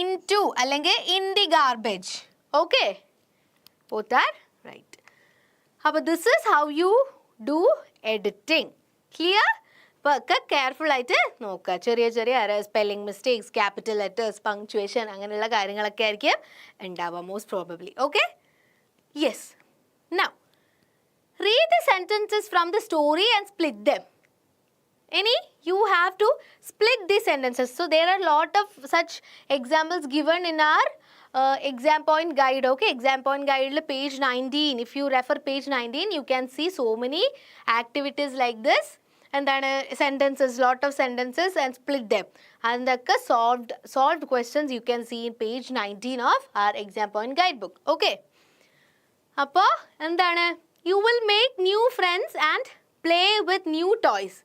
into അല്ലെങ്കിൽ in the garbage. Okay? Both are right. അപ്പോൾ this is how you do editing. Clear? അപ്പോൾ ഒക്കെ കെയർഫുൾ ആയിട്ട് നോക്കുക. ചെറിയ spelling mistakes, capital letters, punctuation അങ്ങനെയുള്ള കാര്യങ്ങളൊക്കെ ആയിരിക്കും ഉണ്ടാവുക most probably. Okay? Yes. Now read the sentences from the story and split them. You have to split the sentences. So there are a lot of such examples given in our exam point guide. Okay, exam point guide page 19. If you refer page 19, you can see so many activities like this. And then sentences, lot of sentences, and split them. And the solved questions you can see in page 19 of our exam point guidebook. Okay. Appo endana? You will make new friends and play with new toys.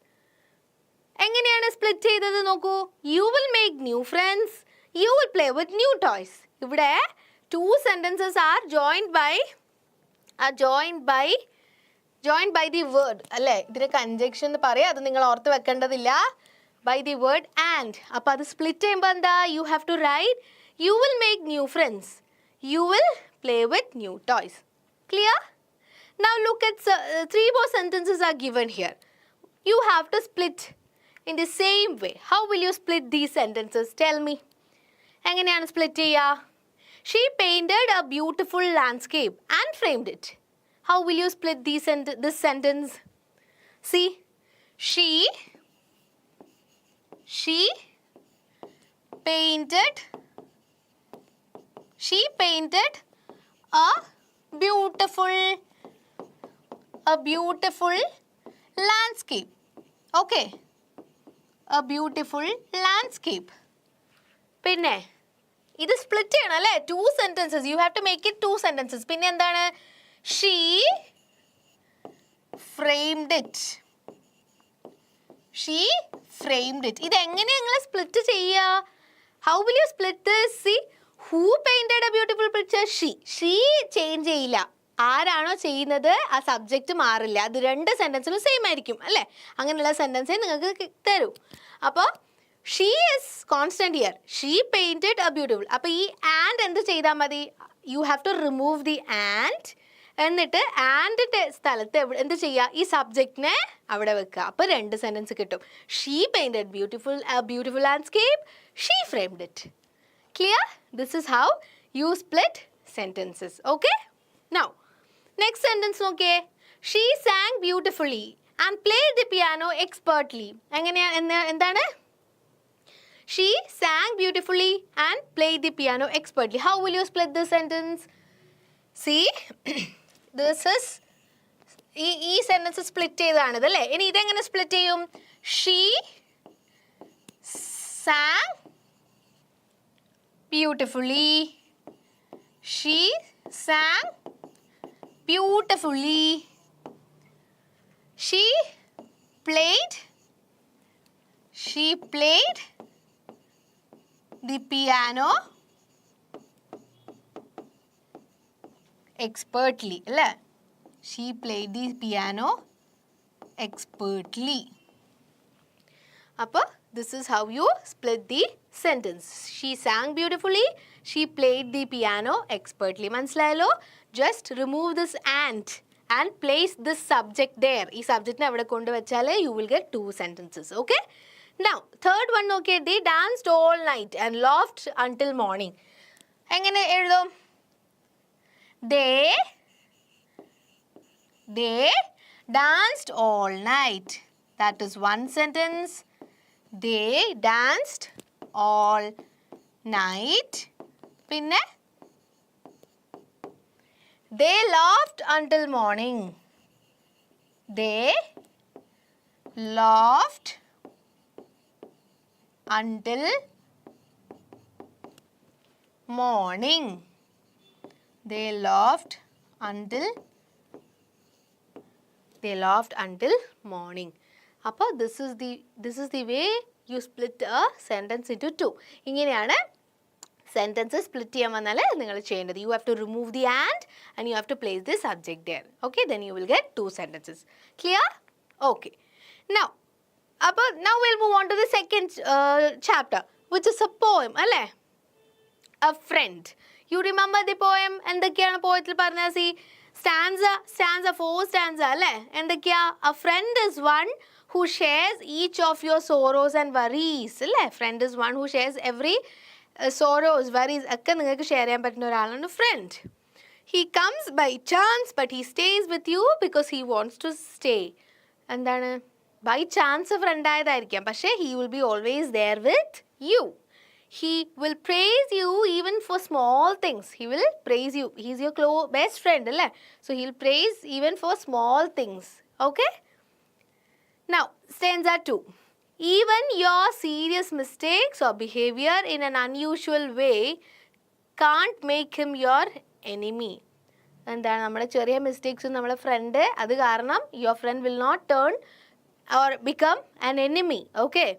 എങ്ങനെയാണ് split ചെയ്തത് നോക്കൂ. You will make new friends. You will play with new toys. ഇവിടെ two sentences are joined by the word. അല്ലേ? ഇതിന് congestion എന്ന് പറയാം. അത് നിങ്ങൾ ഓർത്ത് വെക്കേണ്ടതില്ല. By the word and. അപ്പോൾ അത് സ്പ്ലിറ്റ് ചെയ്യുമ്പോൾ എന്താ? You have to write, you will make new friends. You will play with new toys. Clear? Now look at 3 more sentences are given here. You have to split in the same way. How will you split these sentences? Tell me. എങ്ങനെയാണ് split ചെയ്യുക? She painted a beautiful landscape and framed it. How will you split this sentence? See, she painted a beautiful landscape. Okay, a beautiful landscape. പിന്നെ ഇത് split ചെയ്യണം അല്ലേ? 2 sentences. You have to make it 2 sentences. പിന്നെ എന്താണ്? She framed it. ഇത് എങ്ങനെ നിങ്ങൾ split ചെയ്യുക? How will you split this? See, who painted a beautiful picture? She change ചെയ്യില്ല. ആരാണോ ചെയ്യുന്നത് ആ സബ്ജക്റ്റ് മാറില്ല. അത് 2 സെൻറ്റൻസിലും സെയിം ആയിരിക്കും അല്ലേ? അങ്ങനെയുള്ള സെൻറ്റൻസേ നിങ്ങൾക്ക് തരൂ. അപ്പോൾ she is constant here. She painted a beautiful. അപ്പോൾ ഈ ആൻഡ് എന്ത് ചെയ്താൽ മതി? You have to remove the and. എന്നിട്ട് ആൻഡിൻ്റെ സ്ഥലത്ത് എന്ത് ചെയ്യുക? ഈ സബ്ജക്റ്റിനെ അവിടെ വെക്കുക. അപ്പോൾ 2 സെൻറ്റൻസ് കിട്ടും. She painted beautiful landscape. She framed it. Clear? This is how you split sentences. Okay? Now next sentence നോക്കിയേ. She sang beautifully and played the piano expertly. എന്താണ്? She sang beautifully and played the piano expertly. How will you split this sentence? See, this is ഈ sentence split ചെയ്തതാണിത് അല്ലേ? ഇനി ഇതെങ്ങനെ split ചെയ്യും? She sang beautifully. She sang beautifully. She played the piano expertly. അല്ലേ? She played the piano expertly. അപ്പോൾ this is how you split the sentence. She sang beautifully. She played the piano expertly. മനസ്സിലായല്ലോ? Just remove this and place this subject there. ഈ സബ്ജക്റ്റിനെ അവിടെ കൊണ്ടുവച്ചാൽ you will get 2 sentences. Okay? Now, third one നോക്കിയേ. They danced all night and laughed until morning. എങ്ങനെ എഴുതും? They danced all night. That is one sentence. They danced all night. പിന്നെ they laughed until morning. They laughed until morning. They laughed until morning. അപ്പോൾ this is the way you split a sentence into 2. ഇങ്ങനെയാണ് sentences split ചെയ്യാൻ വന്നാൽ നിങ്ങൾ ചെയ്യേണ്ടത്. You have to remove the and you have to place the subject there. Okay, then you will get 2 sentences. Clear? Okay. Now we'll move on to the second chapter, which is a poem. അല്ലേ? A friend. You remember the poem? എന്തൊക്കെയാണ് പോയത്തിൽ പറഞ്ഞത്? See, stanza 4 stanza അല്ലേ? എന്തൊക്കെയാ? A friend is one who shares each of your sorrows and worries. അല്ലേ? Friend is one who shares every sorrows, worries ഒക്കെ നിങ്ങൾക്ക് share ചെയ്യാൻ പറ്റുന്ന ഒരാളാണ് friend. He comes by chance but he stays with you because he wants to stay. എന്താണ്? By chance front ആയതായിരിക്കാം, പക്ഷേ he will be always there with you. He will praise you even for small things. He will praise you. He is your best friend, അല്ലേ? So he will praise even for small things. Okay? Now, stanza 2. Even your serious mistakes or behavior in an unusual way can't make him your enemy. എന്താണ്? നമ്മുടെ ചെറിയ മിസ്റ്റേക്സും നമ്മുടെ front അത് കാരണം your friend will not turn or become an enemy. Okay?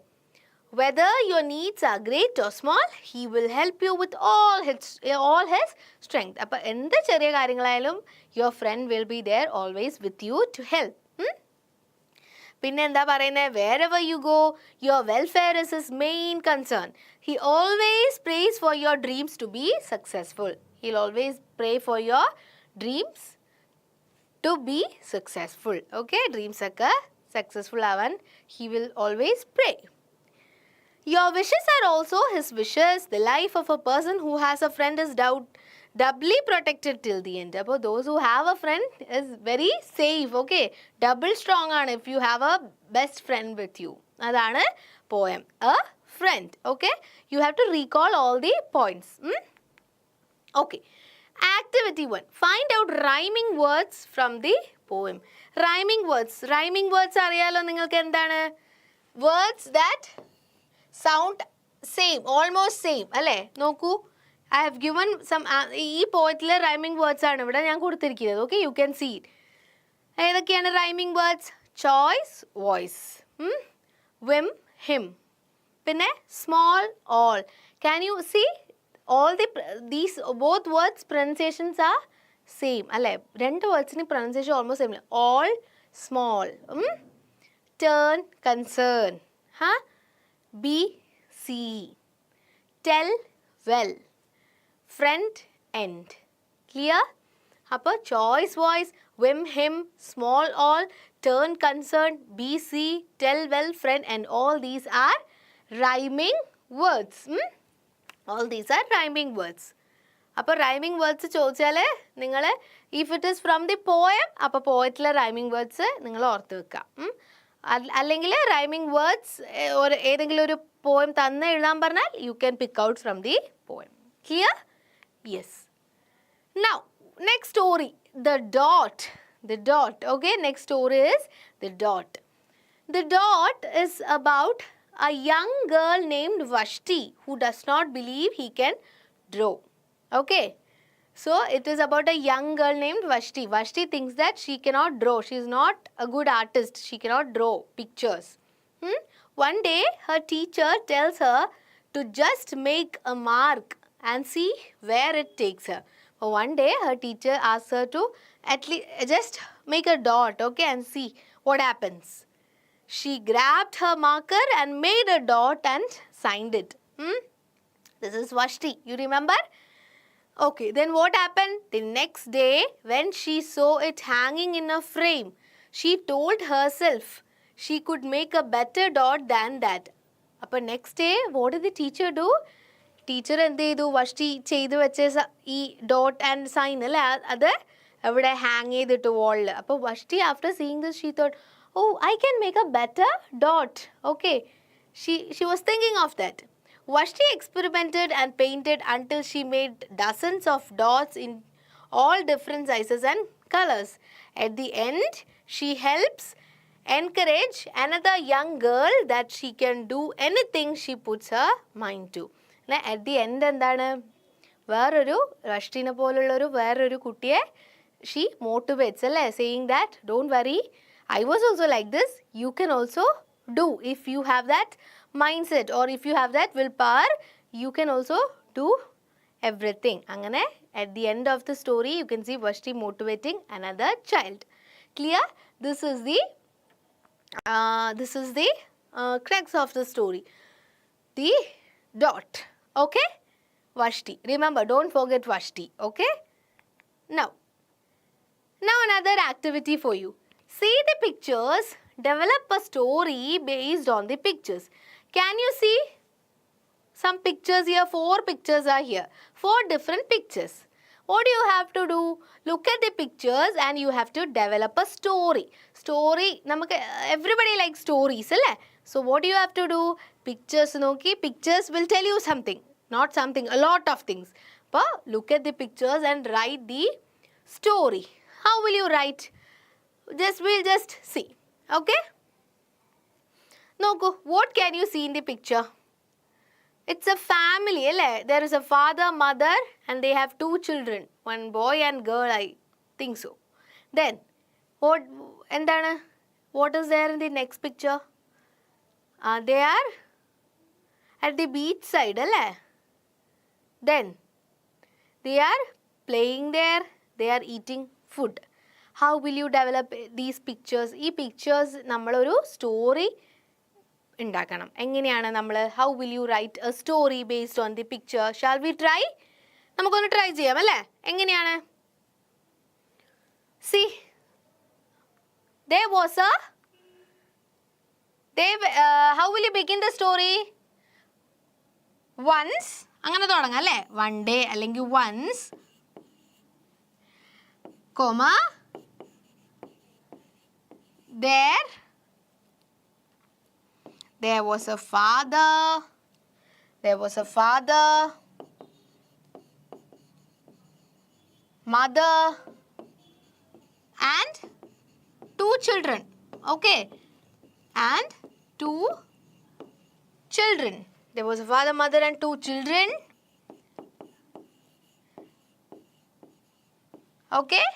Whether your needs are great or small, he will help you with all his strength. അപ്പോൾ എന്ത് ചെറിയ കാര്യങ്ങളായാലും your friend will be there always with you to help. പിന്നെ എന്താ പറയുന്നത്? Wherever you go, your welfare is his main concern. He always prays for your dreams to be successful. He'll always pray for your dreams to be successful. Okay, dreams ഒക്കെ successful ആവാൻ he will always pray. Your wishes are also his wishes. The life of a person who has a friend is doubly protected till the end. അപ്പോൾ those who have a friend is very safe. Okay, double strong ആണ് if you have a best friend with you. അതാണ് poem. A friend. Okay, you have to recall all the points. Okay. Activity 1. Find out rhyming words from the poem. Rhyming words. Rhyming words അറിയാലോ നിങ്ങൾക്ക് എന്താണ്? Words that sound same, almost same. അല്ലേ? നോക്കൂ. I have given some, ഈ പോയത്തിലെ rhyming words ആണ് ഇവിടെ ഞാൻ കൊടുത്തിരിക്കുന്നത്. Okay, you can see it. ഏതൊക്കെയാണ് rhyming words? Choice, voice. Whim, him. പിന്നെ small, all. Can you see? All these both words pronunciations are same. അല്ലേ? രണ്ട് വേർഡ്സിന് pronunciation almost same. All, small. Turn, concern. Be, see. Tell, well. Friend, end. Clear? അപ്പോൾ choice, voice, whim, him, small, all, turn, concern, be, see, tell, well, friend, and all these are rhyming words. All these are rhyming words. അപ്പോൾ rhyming words ചോദിച്ചാൽ നിങ്ങൾ if it is from the poem അപ്പോൾ പോയത്തിലെ rhyming words നിങ്ങൾ ഓർത്ത് വെക്കുക. അല്ലെങ്കിൽ rhyming words ഏതെങ്കിലും ഒരു poem തന്നെ എഴുതാൻ പറഞ്ഞാൽ you can pick out from the poem. Clear? Yes. Now, next story. The dot. The dot. Okay, next story is the dot. The dot is about a young girl named Vashti who does not believe he can draw. Okay. So, it is about a young girl named Vashti. Vashti thinks that she cannot draw. She is not a good artist. She cannot draw pictures. One day, her teacher tells her to just make a mark and see where it takes her. So, one day, her teacher asks her to at least just make a dot, okay, and see what happens. She grabbed her marker and made a dot and signed it. This is Vashti. You remember? Okay, then what happened? The next day, when she saw it hanging in a frame, she told herself she could make a better dot than that. Upon next day, what did the teacher do? Teacher എന്ത് ചെയ്തു? Vashti ചെയ്തു വെച്ച ഈ dot and sign അല്ലേ അത് അവിടെ hang ചെയ്തിട്ട് wall. അപ്പോൾ Vashti after seeing this she thought, oh, I can make a better dot. Okay, she was thinking of that. Vashti experimented and painted until she made dozens of dots in all different sizes and colors. At the end, she helps encourage another young girl that she can do anything she puts her mind to. At the end, എന്താണ് വേറൊരു റഷ്ടിനെ പോലുള്ളൊരു വേറൊരു കുട്ടിയെ she motivates അല്ലേ, saying that don't worry, I was also like this, you can also do if you have that mindset or if you have that willpower, you can also do everything. അങ്ങനെ at the end of the story you can see Vashti motivating another child. Clear? This is the crux of the story. The dot. Okay? Vashti. Remember, don't forget Vashti. Okay? Now another activity for you. See the pictures. Develop a story based on the pictures. Can you see some pictures here? 4 pictures are here. 4 different pictures. What do you have to do? Look at the pictures and you have to develop a story. Story, everybody likes stories, right? So what do you have to do? Pictures, pictures will tell you something. Not something, a lot of things. But look at the pictures and write the story. How will you write? We'll just see. Okay? Noku, what can you see in the picture? It's a family, right? There is a father, mother, and they have 2 children. One boy and girl, I think so. Then, what is there in the next picture? They are at the beach side, right? Then, they are playing there. They are eating food. How will you develop these pictures? These pictures, നമ്മളൊരു story ഉണ്ടാക്കണം. എങ്ങനെയാണ് നമ്മൾ? How will you write a story based on the picture? Shall we try? നമുക്കൊന്ന് try ചെയ്യാം അല്ലേ? എങ്ങനെയാണ്? See, There was a, how will you begin the story? Once, അങ്ങനെ തുടങ്ങാം അല്ലേ? One day അല്ലെങ്കിൽ once, comma, there was a father, mother, and two children. Okay, and two children. There was a father, mother, and two children. Okay,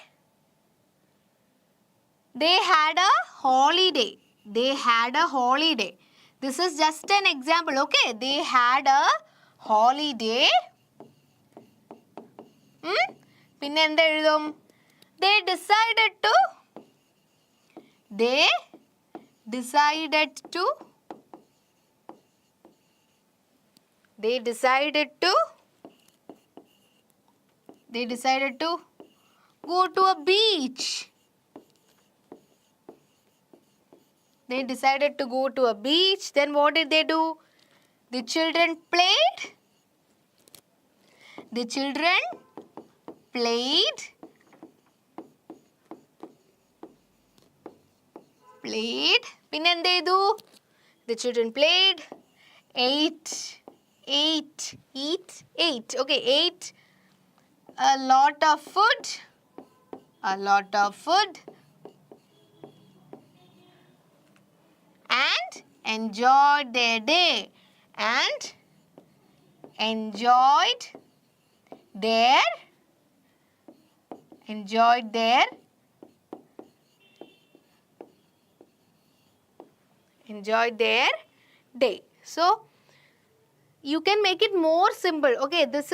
they had a holiday. This is just an example. Okay, they had a holiday. പിന്നെ എന്ത് എഴുതും? They decided to go to a beach. Then what did they do? The children played. പിന്നെ എന്ത് ചെയ്തു? The children played, ate. Okay, ate a lot of food. And enjoyed their day. Enjoyed their day. So you can make it more simple. Okay, this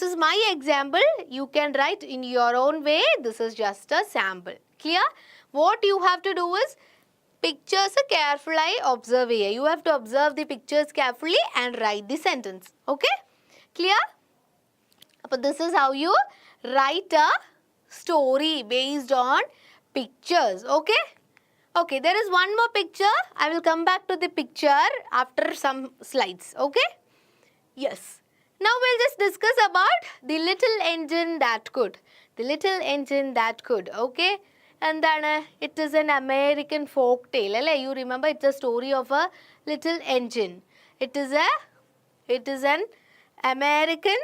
is my example. You can write in your own way. This is just a sample. Clear? What you have to do is pictures carefully observe here. You have to observe the pictures carefully and write the sentence. Okay? Clear? But this is how you write a story based on pictures. Okay? Okay, there is one more picture. I will come back to the picture after some slides. Okay? Yes. Now we'll just discuss about the little engine that could. Okay? And then it is an American folk tale. You remember it's a story of a little engine. It is an American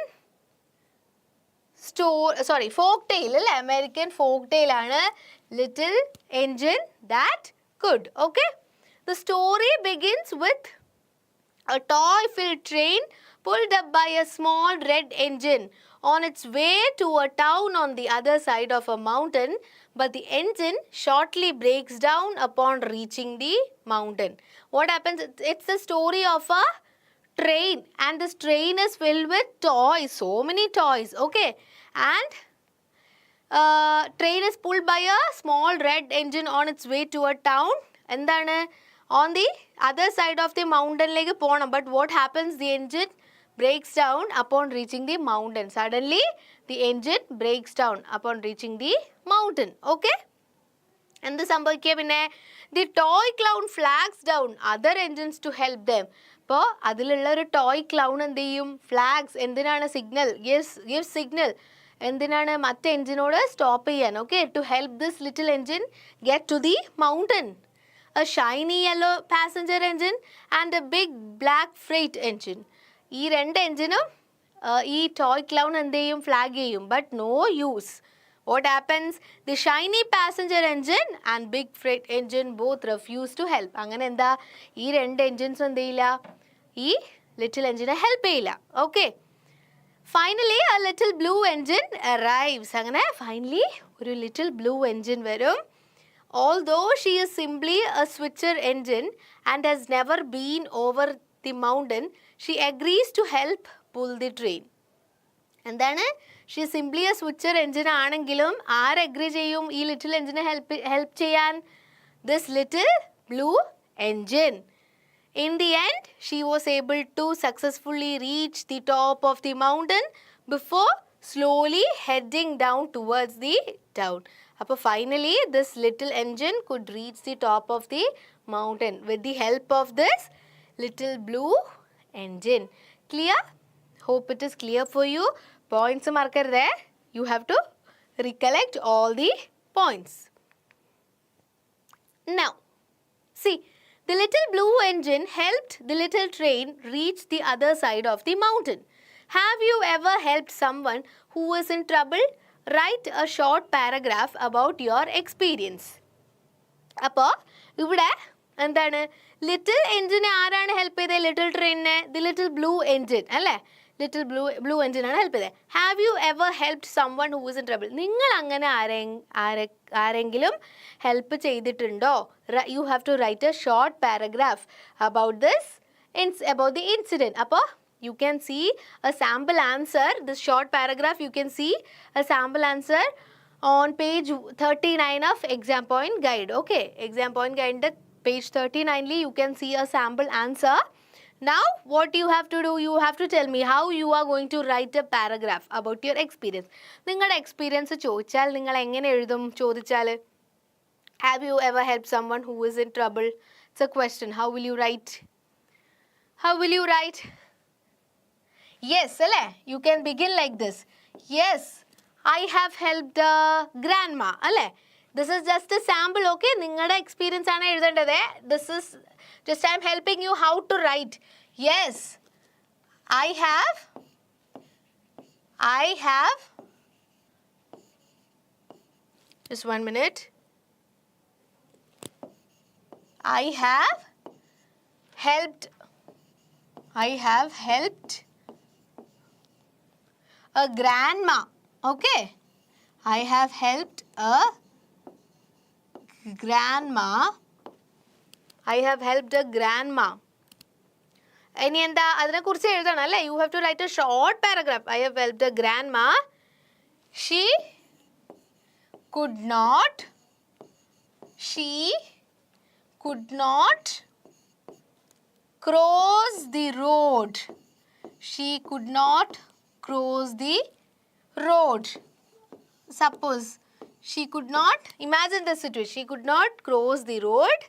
folk tale. American folk tale and a little engine that could. Okay? The story begins with a toy-filled train pulled up by a small red engine on its way to a town on the other side of a mountain, but the engine shortly breaks down upon reaching the mountain. What happens? It's the story of a train, and this train is filled with toys, so many toys. Okay? And train is pulled by a small red engine on its way to a town. And then on the other side of the mountain like pona. But what happens? The engine breaks down upon reaching the mountain. Suddenly the engine breaks down upon reaching the mountain. Okay? And the toy clown flags down other engines to help them. So, adillulla oru toy clown endu cheyum? Flags endinana signal, gives signal. എന്തിനാണ് മറ്റേ എൻജിനോട് stop ചെയ്യാൻ. Okay, to help this little engine get to the mountain. A shiny yellow passenger engine and a big black freight engine. ഈ രണ്ട് എൻജിനും ഈ toy clown എന്ത് ചെയ്യും? Flag ചെയ്യും. But no use. What happens? The shiny passenger engine and big freight engine both refuse to help. അങ്ങനെ എന്താ? ഈ രണ്ട് എൻജിൻസും എന്ത് ചെയ്യില്ല? ഈ ലിറ്റിൽ എൻജിനെ ഹെൽപ്പ് ചെയ്യില്ല. Okay. Finally, a little blue engine arrives. അങ്ങനെ finally ഒരു little blue engine വരും. Although she is simply a switcher engine and has never been over the mountain, she agrees to help pull the train. എന്താണ്? She is simply a switcher engine ആണെങ്കിലും ആര് agree ചെയ്യും ഈ little engine help ചെയ്യാൻ? This little blue engine. In the end, she was able to successfully reach the top of the mountain before slowly heading down towards the town. അപ്പോൾ finally this little engine could reach the top of the mountain with the help of this little blue engine. Clear? Hope it is clear for you. Points markerde. You have to recollect all the points. Now, see, the little blue engine helped the little train reach the other side of the mountain. Have you ever helped someone who was in trouble? Write a short paragraph about your experience. അപ്പോൾ ഇവിടെ എന്താണ് little എൻജിനെ ആരാണ് help ചെയ്തത്? Little ട്രെയിനിനെ the little blue engine അല്ലേ? Little blue എൻജിനാണ് help ചെയ്തത്. Have you ever helped someone who is in trouble? നിങ്ങൾ അങ്ങനെ ആരെങ്കിലും ഹെൽപ്പ് ചെയ്തിട്ടുണ്ടോ? You have to write a short paragraph about about the incident. അപ്പോൾ you can see a sample answer. This short paragraph, you can see a sample answer on page 39 of exam point guide. Okay, exam point guide page 39 you can see a sample answer. Now what you have to do, you have to tell me how you are going to write a paragraph about your experience. നിങ്ങളുടെ experience ചോദിച്ചാൽ നിങ്ങൾ എങ്ങനെ എഴുതും? ചോദിച്ചാൽ have you ever helped someone who is in trouble? It's a question. How will you write? How will you write? Yes, alle? You can begin like this. Yes, I have helped grandma. Alle? This is just a sample, okay? നിങ്ങളുടെ experience ആണ് എഴുതേണ്ടത്. This is just I am helping you how to write. Yes, I have just 1 minute. I have helped a grandma. Okay, I have helped a grandma. I have helped a grandma. ഇനി എന്താ അതിനെ കുറിച്ച് എഴുതണം അല്ലേ? You have to write a short paragraph. I have helped a grandma. She could not cross the road. She could not cross the road. Suppose she could not, imagine the situation, she could not cross the road.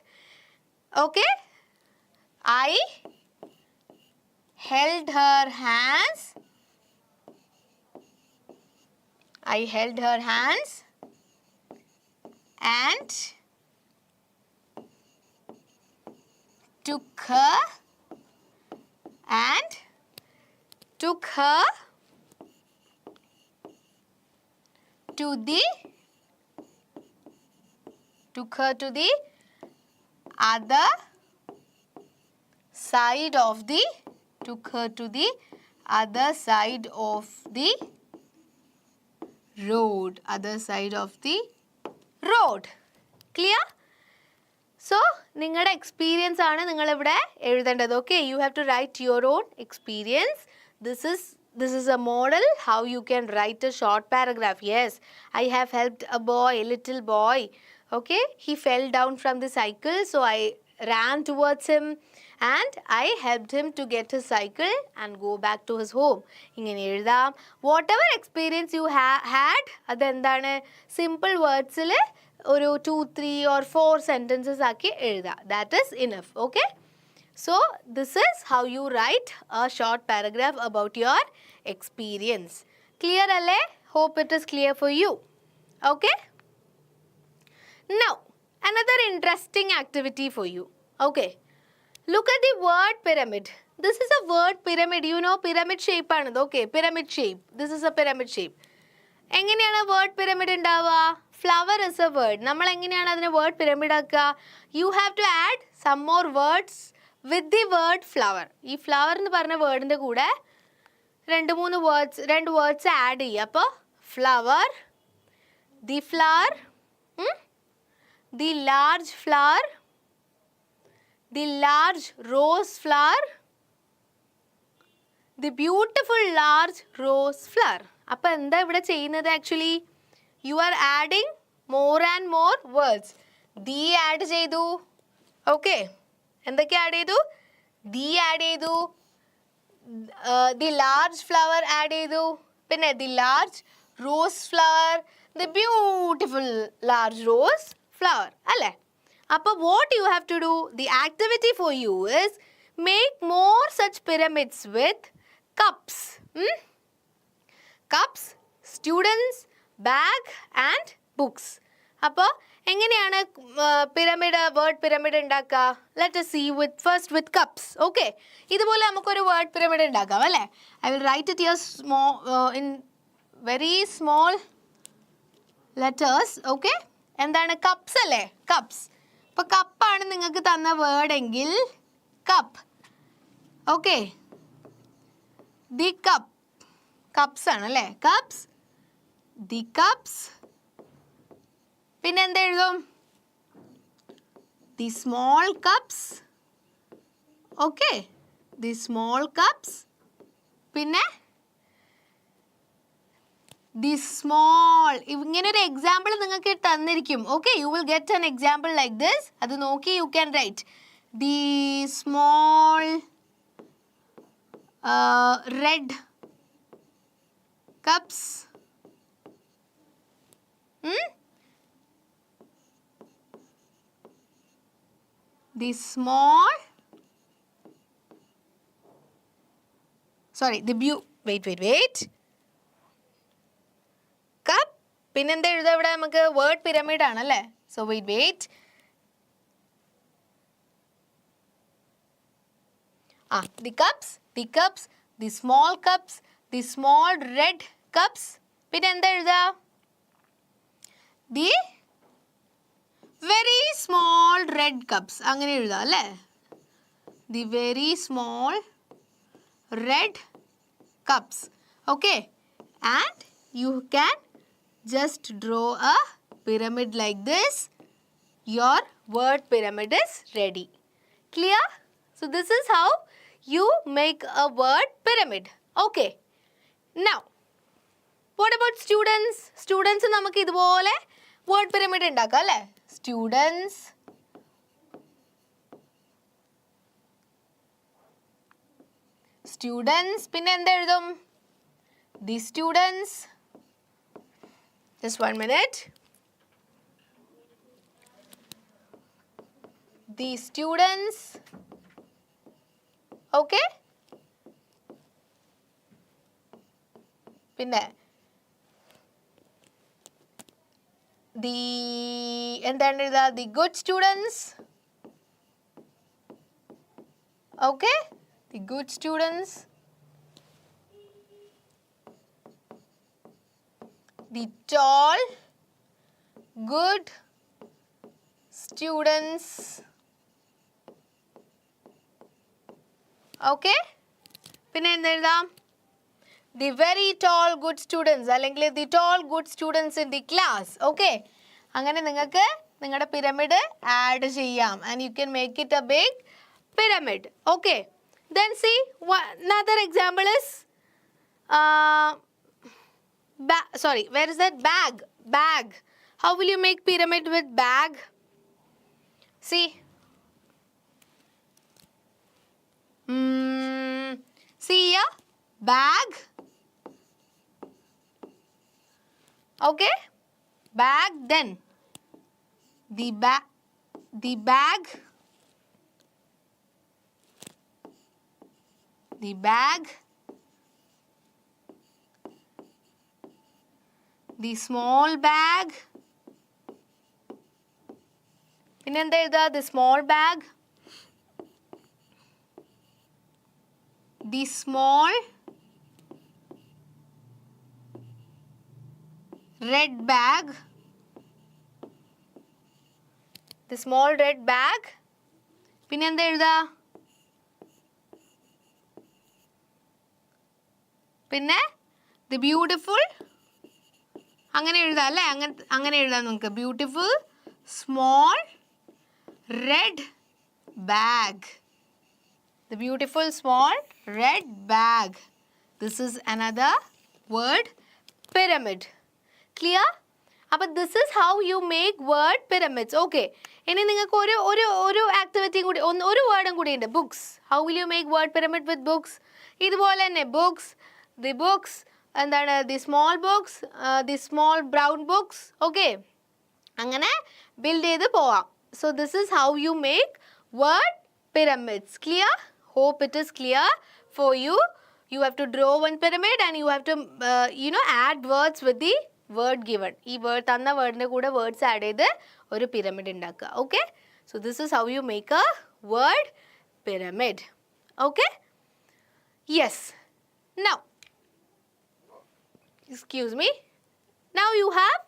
Okay, I held her hands. And took her to the other side of the road. Clear? So, നിങ്ങളുടെ experience ആണ് നിങ്ങൾ ഇവിടെ എഴുതേണ്ടത്. Okay, you have to write your own experience. This is a model how you can write a short paragraph. Yes, I have helped a little boy. Okay, he fell down from the cycle, so I ran towards him and I helped him to get his cycle and go back to his home. ഇങ്ങനെ എഴുതാം. Whatever experience you had, അതെന്താണ് simple wordsൽ ഒരു 2, 3 or 4 sentences ആക്കി എഴുതാം. That is enough. Okay. So, this is how you write a short paragraph about your experience. Clear alle? Hope it is clear for you. Okay. Now, another interesting activity for you. Okay. Look at the word pyramid. This is a word pyramid. You know pyramid shape ആണത്. Okay. Pyramid shape. This is a pyramid shape. എങ്ങനെയാണ് word pyramid ഉണ്ടാവുക? Flower is a word. നമ്മൾ എങ്ങനെയാണ് അതിനെ word pyramid ആക്കുക? You have to add some more words with the word flower. ഈ flower എന്ന് പറഞ്ഞ വേർഡിൻ്റെ കൂടെ രണ്ട് വേർഡ്സ് ആഡ് ചെയ്യുക. അപ്പോൾ flower, the flower, the large flower, the large rose flower, the beautiful large rose flower. അപ്പോൾ എന്താ ഇവിടെ ചെയ്യുന്നത്? Actually you are adding more and more words. The add ചെയ്തു. Okay. എന്തൊക്കെ ആഡ് ചെയ്തു? The add ചെയ്തു. The large flower add ചെയ്തു. പിന്നെ the large rose flower, the beautiful large rose flower. Alle? Appa, what you have to do, the activity for you is make more such pyramids with cups. Cups, students, bag and books. Appa, എങ്ങനെയാണ് word pyramid ഉണ്ടാക്കുക? Let us see first with cups. Okay. ഇതുപോലെ നമുക്കൊരു word pyramid ഉണ്ടാക്കാം അല്ലേ? I will write it here in very small letters. Okay. എന്താണ് cups അല്ലേ? Cups. അപ്പോൾ കപ്പാണ് നിങ്ങൾക്ക് തന്ന വേർഡ് എങ്കിൽ cup. Okay. The cup. Cups ആണ് അല്ലേ? Cups. The cups. പിന്നെ എന്ത് എഴുതും? The small cups. Okay. The small cups. പിന്നെ the small. ഇങ്ങനെ ഒരു എക്സാമ്പിൾ നിങ്ങൾക്ക് തന്നിരിക്കും. Okay. You will get an example like this. അത് നോക്കി you can write. The small red cups. The small, sorry, wait. Cup, പിന്നെന്താ എഴുതാ ഇവിടെ നമുക്ക് വേർഡ് പിരമിഡ് ആണല്ലേ? So wait. The cups, the small cups, the small red cups. പിന്നെ എന്താ എഴുതാ? The very small red cups. അങ്ങനെ എഴുതാം അല്ലേ? The very small red cups. Okay. And you can just draw a pyramid like this. Your word pyramid is ready. Clear? So this is how you make a word pyramid. Okay. Now, what about students? Students നമുക്ക് ഇതുപോലെ word pyramid ഉണ്ടാക്കാം അല്ലേ? Students, പിന്നെ എന്ത് എഴുതും? The students. Just 1 minute. The students. Okay? പിന്നെ എന്താണ് എഴുതുക? The good students. Okay? The good students. The tall, good students. Okay? പിന്നെ എന്ത് എഴുതാം? The very tall good students അല്ലെങ്കിൽ the tall good students in the class. Okay? അങ്ങനെ നിങ്ങൾക്ക് നിങ്ങളുടെ പിരമിഡ് ആഡ് ചെയ്യാം and you can make it a big pyramid. Okay? Then see another example is where is that? Bag. How will you make pyramid with bag? See. See here. Bag. Okay? Bag, then the bag, the bag, the small bag, പിന്നെന്താ എഴുതുക? The small bag, the small red bag, the small red bag. പിന്നെ എന്താ എഴുതുക? പിന്നെ the beautiful, അങ്ങനെ എഴുതാം അല്ലേ? അങ്ങനെ എഴുതാം നമുക്ക്. Beautiful small red bag. The beautiful small red bag. This is another word pyramid. Clear? അപ്പോൾ this is how you make word pyramids. Okay. ഇനി നിങ്ങൾക്ക് ഒരു ആക്ടിവിറ്റിയും കൂടി ഒരു വേർഡും കൂടി ഉണ്ട്. Books. How will you make word pyramid with books? ഇതുപോലെ തന്നെ books, the books, എന്താണ് the small box, the small brown box. Okay, അങ്ങനെ ബിൽഡ് ചെയ്ത് പോവാം. So this is how you make word pyramids. Clear? Hope it is clear for you. You have to draw one pyramid and you have to add words with the word given. ഈ word തന്ന വേർഡിൻ്റെ കൂടെ words add ചെയ്ത് ഒരു pyramid ഉണ്ടാക്കുക. Okay, so this is how you make A word pyramid. Okay, yes. Now excuse me, now you have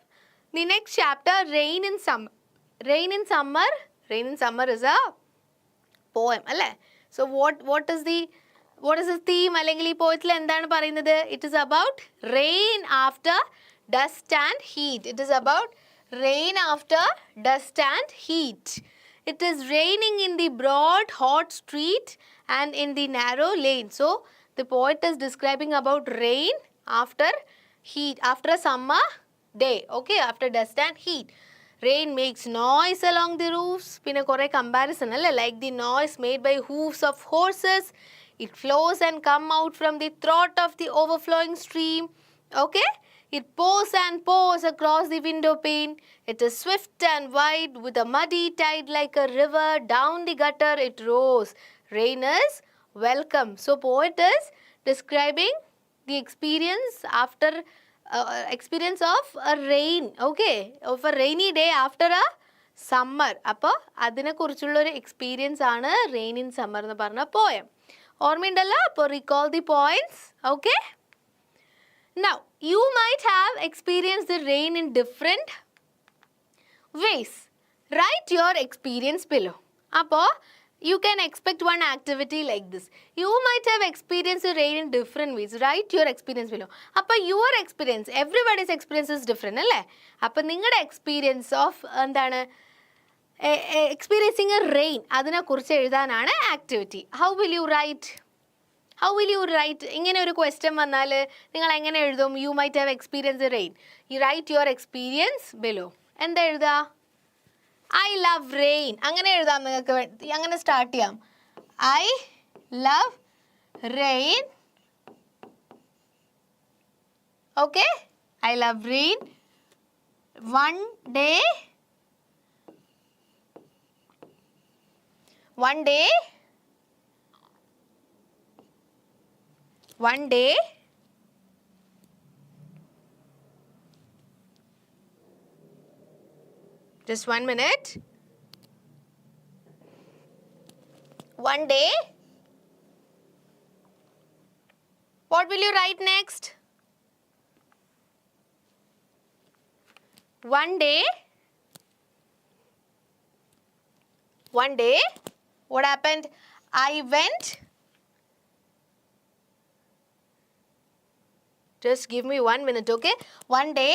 the next chapter, rain in summer. Rain in summer is a poem അല്ലേ? So what is the theme അല്ലെങ്കിൽ ഈ പോയത്തിൽ എന്താണ് പറയുന്നത്? It is about rain after dust and heat. It is about rain after dust and heat. It is raining in the broad hot street and in the narrow lane. So the poet is describing about rain after heat, after a summer day. Okay, after dust and heat. Rain makes noise along the roofs. പിന്നെ കുറേ comparison അല്ലേ, like the noise made by hooves of horses. It flows and come out from the throat of the overflowing stream. Okay, it pours and pours across the window pane. It is swift and wide with a muddy tide like a river. Down the gutter it rolls. Rain is welcome. So poet is describing the experience after experience of a rain, okay, of a rainy day after a summer. അപ്പോൾ അതിനെക്കുറിച്ചുള്ളൊരു experience ആണ് rain in summer എന്ന് പറഞ്ഞ poem. ഓർമ്മയുണ്ടല്ലോ? അപ്പോൾ recall the points. Okay, now you might have experienced the rain in different ways. Write your experience below. അപ്പോൾ you can expect one activity like this. You might have experienced the rain in different ways. Write your experience below. അപ്പോൾ your experience, everybody's experience is different അല്ലേ? അപ്പോൾ നിങ്ങളുടെ experience of എന്താണ് experiencing a rain അതിനെക്കുറിച്ച് എഴുതാനാണ് activity. How will you write? ഇങ്ങനെ ഒരു question വന്നാൽ നിങ്ങൾ എങ്ങനെ എഴുതും? You might have experience rain. You write your experience below. എന്താ എഴുതുക? I love rain. അങ്ങനെ എഴുതാം നിങ്ങൾക്ക്. അങ്ങനെ സ്റ്റാർട്ട് ചെയ്യാം. I love rain. Okay? I love rain. One day just 1 minute. One day. What will you write next? One day. What happened? I went. Just give me 1 minute, okay? One day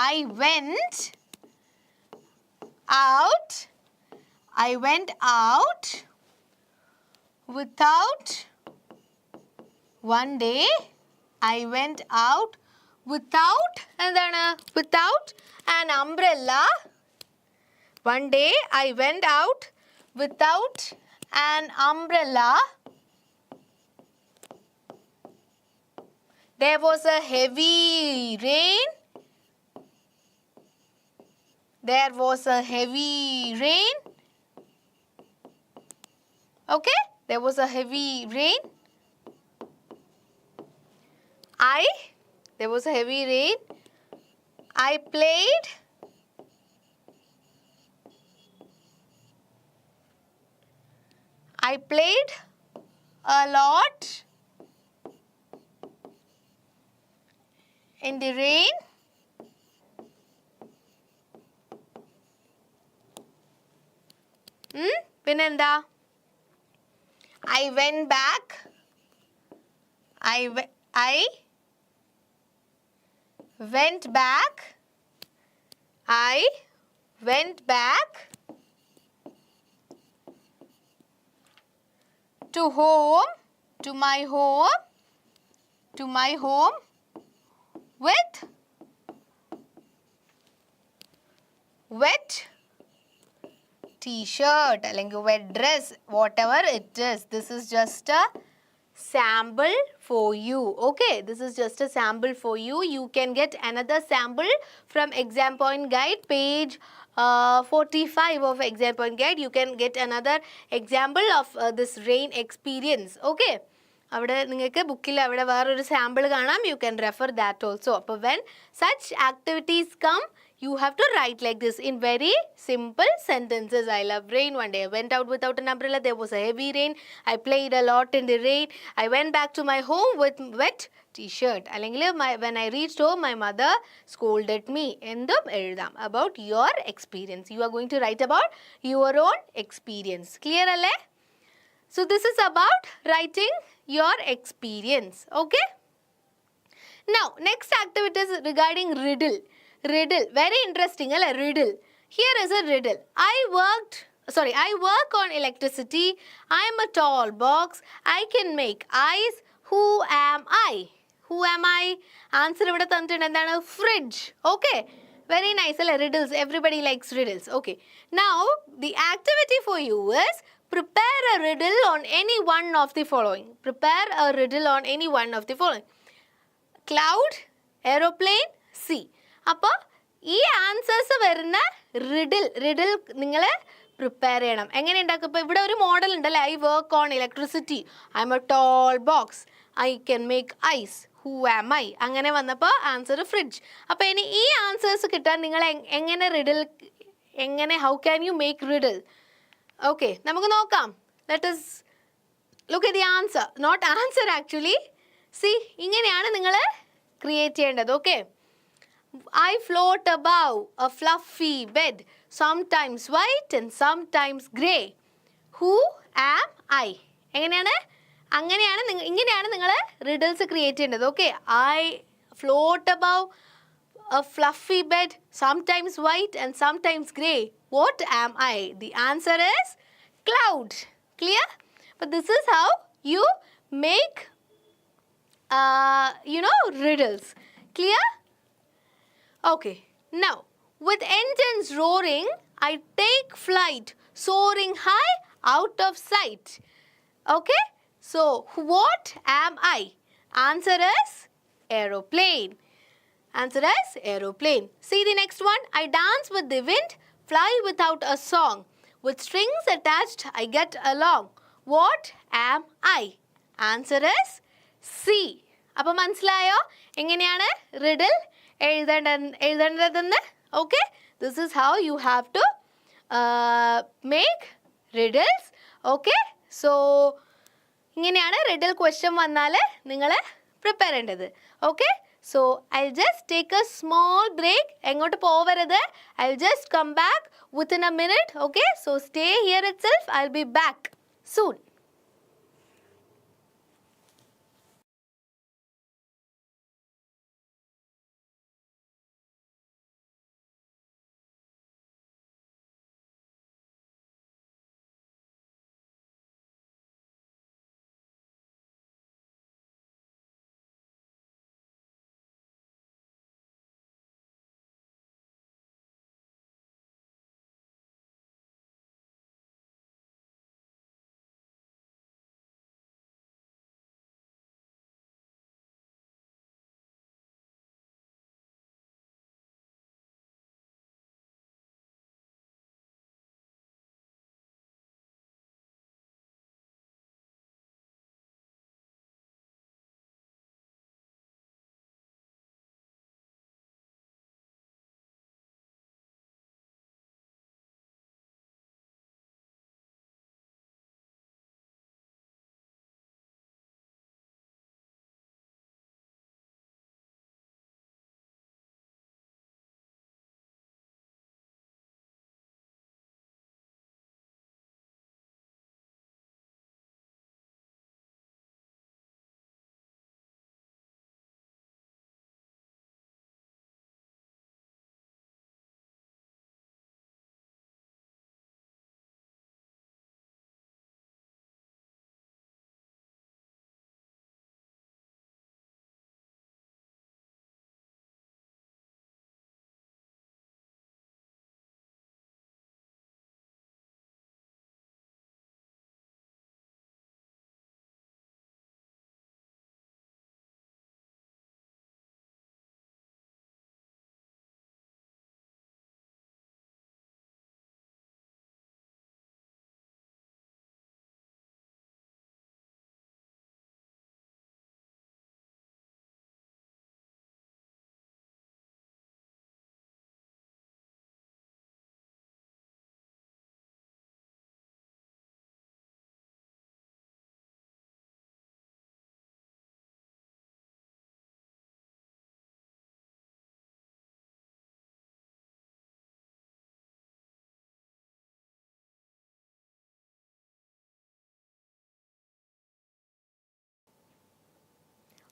I went out without. One day I went out without എന്താണ്? Without an umbrella. One day I went out without an umbrella. There was a heavy rain. Okay, there was a heavy rain. There was a heavy rain. I played a lot in the rain. പിന്നെന്താ? I went back to my home with wet t-shirt അല്ലെങ്കിൽ wet dress, whatever it is. This is just a sample for you. Okay, this is just a sample for you. You can get another sample from exam point guide, page 45 of exam point guide. You can get another example of this rain experience. Okay, അവിടെ നിങ്ങൾക്ക് ബുക്കിൽ അവിടെ വേറൊരു sample കാണാം. You can refer that also. അപ്പോൾ when such activities come, you have to write like this in very simple sentences. I love rain. One day I went out without an umbrella. There was a heavy rain. I played a lot in the rain. I went back to my home with wet t-shirt. അല്ലെങ്കിൽ when I reached home, my mother scolded me. എന്തും എഴുതാം about your experience. You are going to write about your own experience. Clear അല്ലേ? So this is about writing your experience. Okay? Now, next activity is regarding riddle. Riddle. Very interesting. Riddle. Here is a riddle. I work on electricity. I am a tall box. I can make ice. Who am I? Who am I? Answer ഇവിടെ തന്നിട്ടുണ്ട് എന്താണ്? Fridge. Okay. Very nice. Riddles. Everybody likes riddles. Okay. Now, the activity for you is prepare a riddle on any one of the following. Prepare a riddle on any one of the following. Cloud, aeroplane, sea. അപ്പോൾ ഈ answers വരുന്ന riddle നിങ്ങൾ prepare ചെയ്യണം. എങ്ങനെ ഉണ്ടാക്കും? ഇപ്പോൾ ഇവിടെ ഒരു മോഡൽ ഉണ്ടല്ലേ, I work on electricity, I am a tall box, I can make ice, who am I, അങ്ങനെ വന്നപ്പോൾ ആൻസർ ഫ്രിഡ്ജ്. അപ്പോൾ ഇനി ഈ ആൻസേഴ്സ് കിട്ടാൻ നിങ്ങൾ എങ്ങനെ how can you make riddle? Okay, നമുക്ക് നോക്കാം. Let us look at the answer. Not answer actually. See, ഇങ്ങനെയാണ് നിങ്ങൾ ക്രിയേറ്റ് ചെയ്യേണ്ടത്. Okay, I float above a fluffy bed, sometimes white and sometimes grey. Who am I? ഇങ്ങനെയാണ് നിങ്ങൾ riddles create ചെയ്യേണ്ടത്. Okay, I float above a fluffy bed, sometimes white and sometimes grey. What am I? The answer is cloud. Clear? But this is how you make riddles. Clear? Okay, now with engines roaring, I take flight, soaring high out of sight. Okay, so what am I? Answer is aeroplane. Answer is aeroplane. See the next one. I dance with the wind, fly without a song. With strings attached, I get along. What am I? Answer is sea. അപ്പോൾ മനസ്സിലായോ എങ്ങനെയാണ് riddle എഴുതേണ്ടതെന്ന്? Okay, this is how you have to make riddles. Okay, so ഇങ്ങനെയാണ് riddle question വന്നാൽ നിങ്ങൾ prepare ചെയ്യേണ്ടത്. Okay, so I just take a small break. എങ്ങോട്ട് പോവരുത്. I just come back within a minute. Okay, so stay here itself. I will be back soon.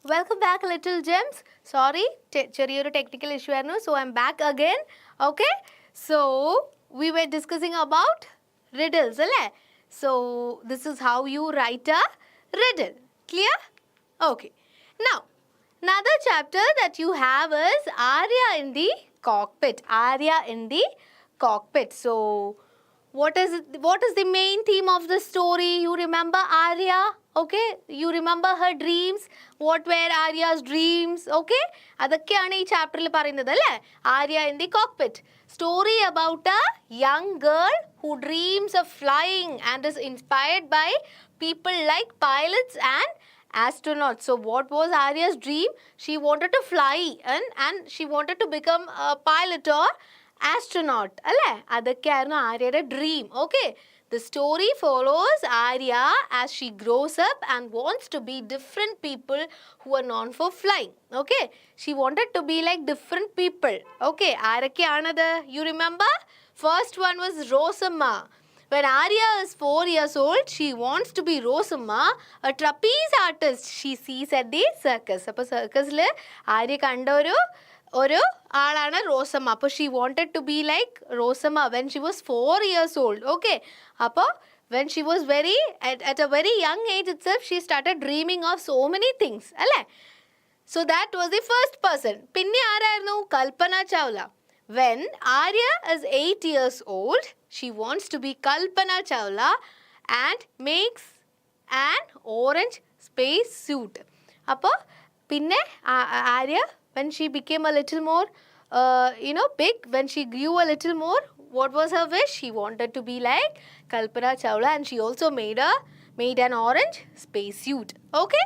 Welcome back, little gems. Sorry, ചെറിയൊരു technical issue ആയിരുന്നു. So I'm back again. Okay. So we were discussing about riddles, അല്ലേ? So this is how you write a riddle. Clear? Okay. Now, another chapter that you have is Arya in the cockpit. Arya in the cockpit. So what is the main theme of the story? You remember Arya? Okay, you remember her dreams? What were Arya's dreams? Okay, അതൊക്കെയാണ് ഈ ചാപ്റ്ററിൽ പറയുന്നത് അല്ലേ? Arya in the cockpit. Story about a young girl who dreams of flying and is inspired by people like pilots and astronauts. So what was Arya's dream? She wanted to fly and she wanted to become a pilot or astronaut. അല്ലേ? അതൊക്കെയായിരുന്നു ആര്യയുടെ dream. Okay. The story follows Arya as she grows up and wants to be different people who are known for flying. Okay. She wanted to be like different people. Okay. ആരൊക്കെയാണത്? You remember? First one was Rosamma. When Arya is 4 years old, she wants to be Rosamma, a trapeze artist she sees at the circus. അപ്പോൾ സർക്കസിൽ ആര്യ കണ്ട ഒരു ആളാണ് റോസമ്മ. അപ്പോൾ she wanted to be like Rosamma when she was 4 years old. Okay, അപ്പോൾ when she was at a very young age itself, she started dreaming of so many things. അല്ലേ? So that was the first person. പിന്നെ ആരായിരുന്നു? കൽപ്പന ചൗല. When Arya is 8 years old, she wants to be Kalpana Chawla and makes an orange space suit. അപ്പോൾ പിന്നെ Arya, when she became a little more, big, when she grew a little more, what was her wish? She wanted to be like Kalpana Chawla and she also made an orange space suit. Okay?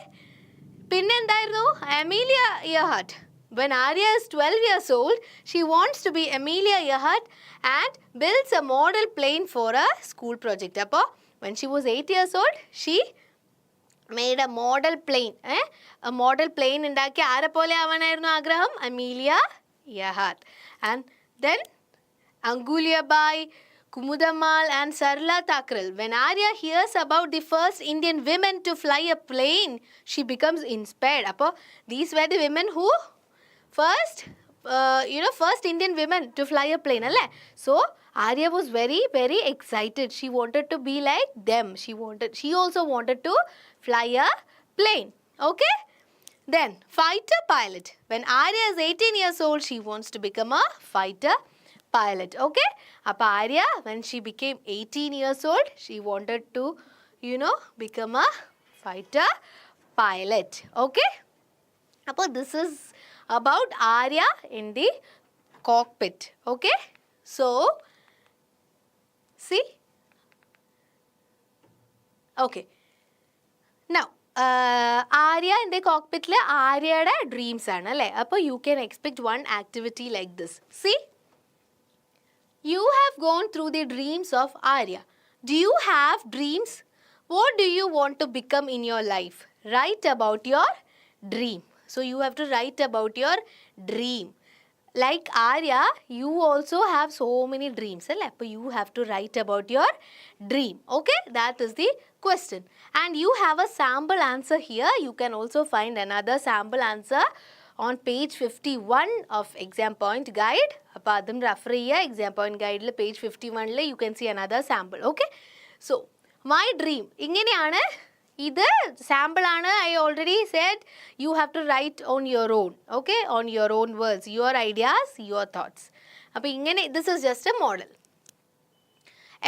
പിന്നെ എന്തായിരുന്നു? Amelia Earhart. When Arya is 12 years old, she wants to be Amelia Earhart and builds a model plane for a school project. Appo, when she was 8 years old, she made a model plane. A model plane indaki aare pole avanayirunnu agraham? Amelia Earhart. And then Angulia Bai, Kumudammal and Sarla Thakral. When Arya hears about the first Indian women to fly a plane, she becomes inspired. Appo, these were the women who first Indian women to fly a plane. Alle? So Arya was very, very excited. She wanted to be like them. She also wanted to fly a plane. Okay? Then fighter pilot. When Arya is 18 years old, she wants to become a fighter pilot. Okay? Appa Arya, when she became 18 years old, she wanted to, become a fighter pilot. Okay? Appa this is about Arya in the cockpit. Okay? So, see? Okay. Now, Arya in the cockpit le Aryada dreams ആണ് അല്ലേ? അപ്പോൾ you can expect one activity like this. See? You have gone through the dreams of Arya. Do you have dreams? What do you want to become in your life? Write about your dream. So you have to write about your dream. Like Arya, you also have so many dreams. But you have to write about your dream. Okay, that is the question. And you have a sample answer here. You can also find another sample answer on page 51 of exam point guide. അപ്പോൾ അതും refer ചെയ്യുക. exam point guide page 51 you can see another sample. Okay, so my dream ഇങ്ങനെയാണ്. ഇത് sample ആണ്. I already said you have to write on your own. Okay, on your own words, your ideas, your thoughts. അപ്പോൾ ഇങ്ങനെ, this is just a model.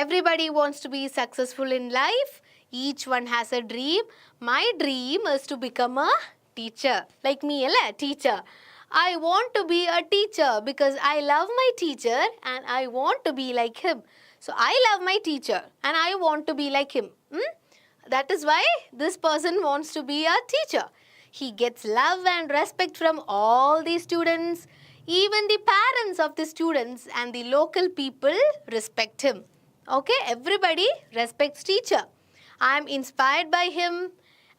Everybody wants to be successful in life. Each one has a dream. My dream is to become a teacher. Like me, അല്ലേ? Teacher. I want to be a teacher because I love my teacher and I want to be like him. So I love my teacher and I want to be like him. That is why this person wants to be a teacher. He gets love and respect from all the students. Even the parents of the students and the local people respect him. Okay, everybody respects teacher. I am inspired by him.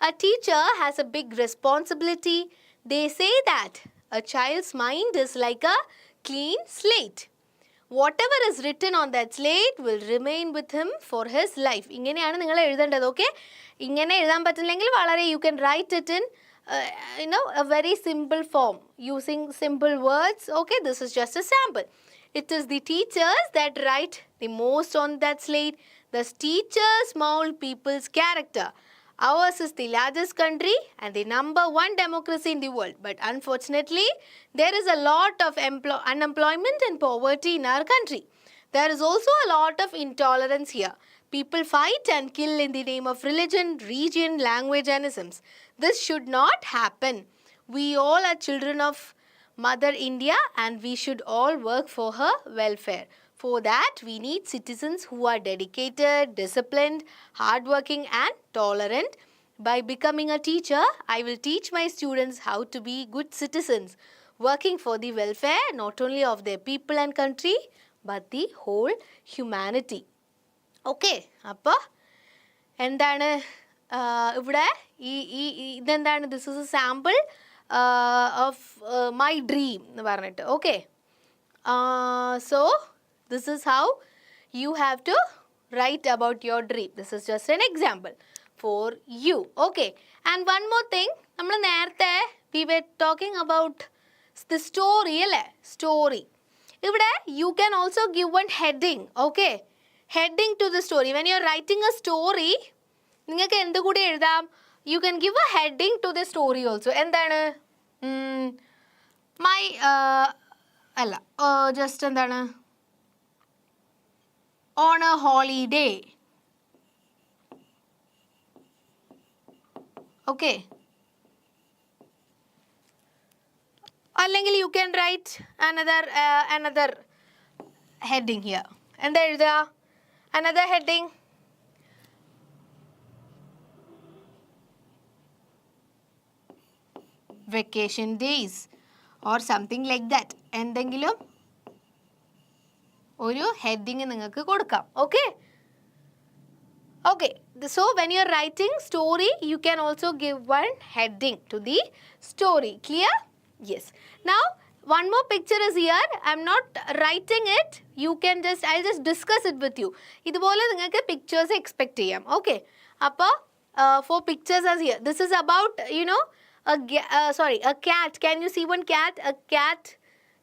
A teacher has a big responsibility. They say that a child's mind is like a clean slate. Whatever is written on that slate will remain with him for his life. ഇങ്ങനെയാണ് നിങ്ങൾ എഴുതേണ്ടത്. Okay, ഇങ്ങനെ എഴുതാൻ പറ്റില്ലെങ്കിൽ വളരെ you can write it in a very simple form using simple words. Okay, this is just a sample. It is the teachers that write the most on that slate. The teachers mold people's character. Ours is the largest country and the #1 democracy in the world. But unfortunately, there is a lot of unemployment and poverty in our country. There is also a lot of intolerance here. People fight and kill in the name of religion, region, language, and isms. This should not happen. We all are children of Mother India and we should all work for her welfare. For that, we need citizens who are dedicated, disciplined, hardworking, and tolerant. By becoming a teacher, I will teach my students how to be good citizens, working for the welfare not only of their people and country, but the whole humanity. Okay, അപ്പോൾ എന്താണ് ഇവിടെ ഇതെന്താണ്, this is a sample of my dream എന്ന് പറഞ്ഞിട്ട്. Okay, so this is how you have to write about your dream. This is just an example for you. Okay, and one more thing, നമ്മൾ നേരത്തെ we were talking about the story അല്ലേ, story. ഇവിടെ you can also give one heading. Okay, heading to the story. When you are writing a story, നിങ്ങൾക്ക് എന്ത് കൂടി എഴുതാം? You can give a heading to the story also. എന്താണ്? My അല്ല, just എന്താണ്? On a holiday. Okay. അല്ലെങ്കിൽ you can write another heading here. എന്താ എഴുതുക? Another heading. Vacation days or something like that. എന്തെങ്കിലും ഒരു ഹെഡിങ് നിങ്ങൾക്ക് കൊടുക്കാം. Okay, okay, so when you are writing story, you can also give one heading to the story. Clear? Yes. Now one more picture is here. I'm not writing it. You can just, I'll just discuss it with you. ഇതുപോലെ നിങ്ങൾക്ക് pictures expect ചെയ്യാം. Okay. അപ്പോൾ for pictures as here. This is about, you know, a cat. Can you see one cat? A cat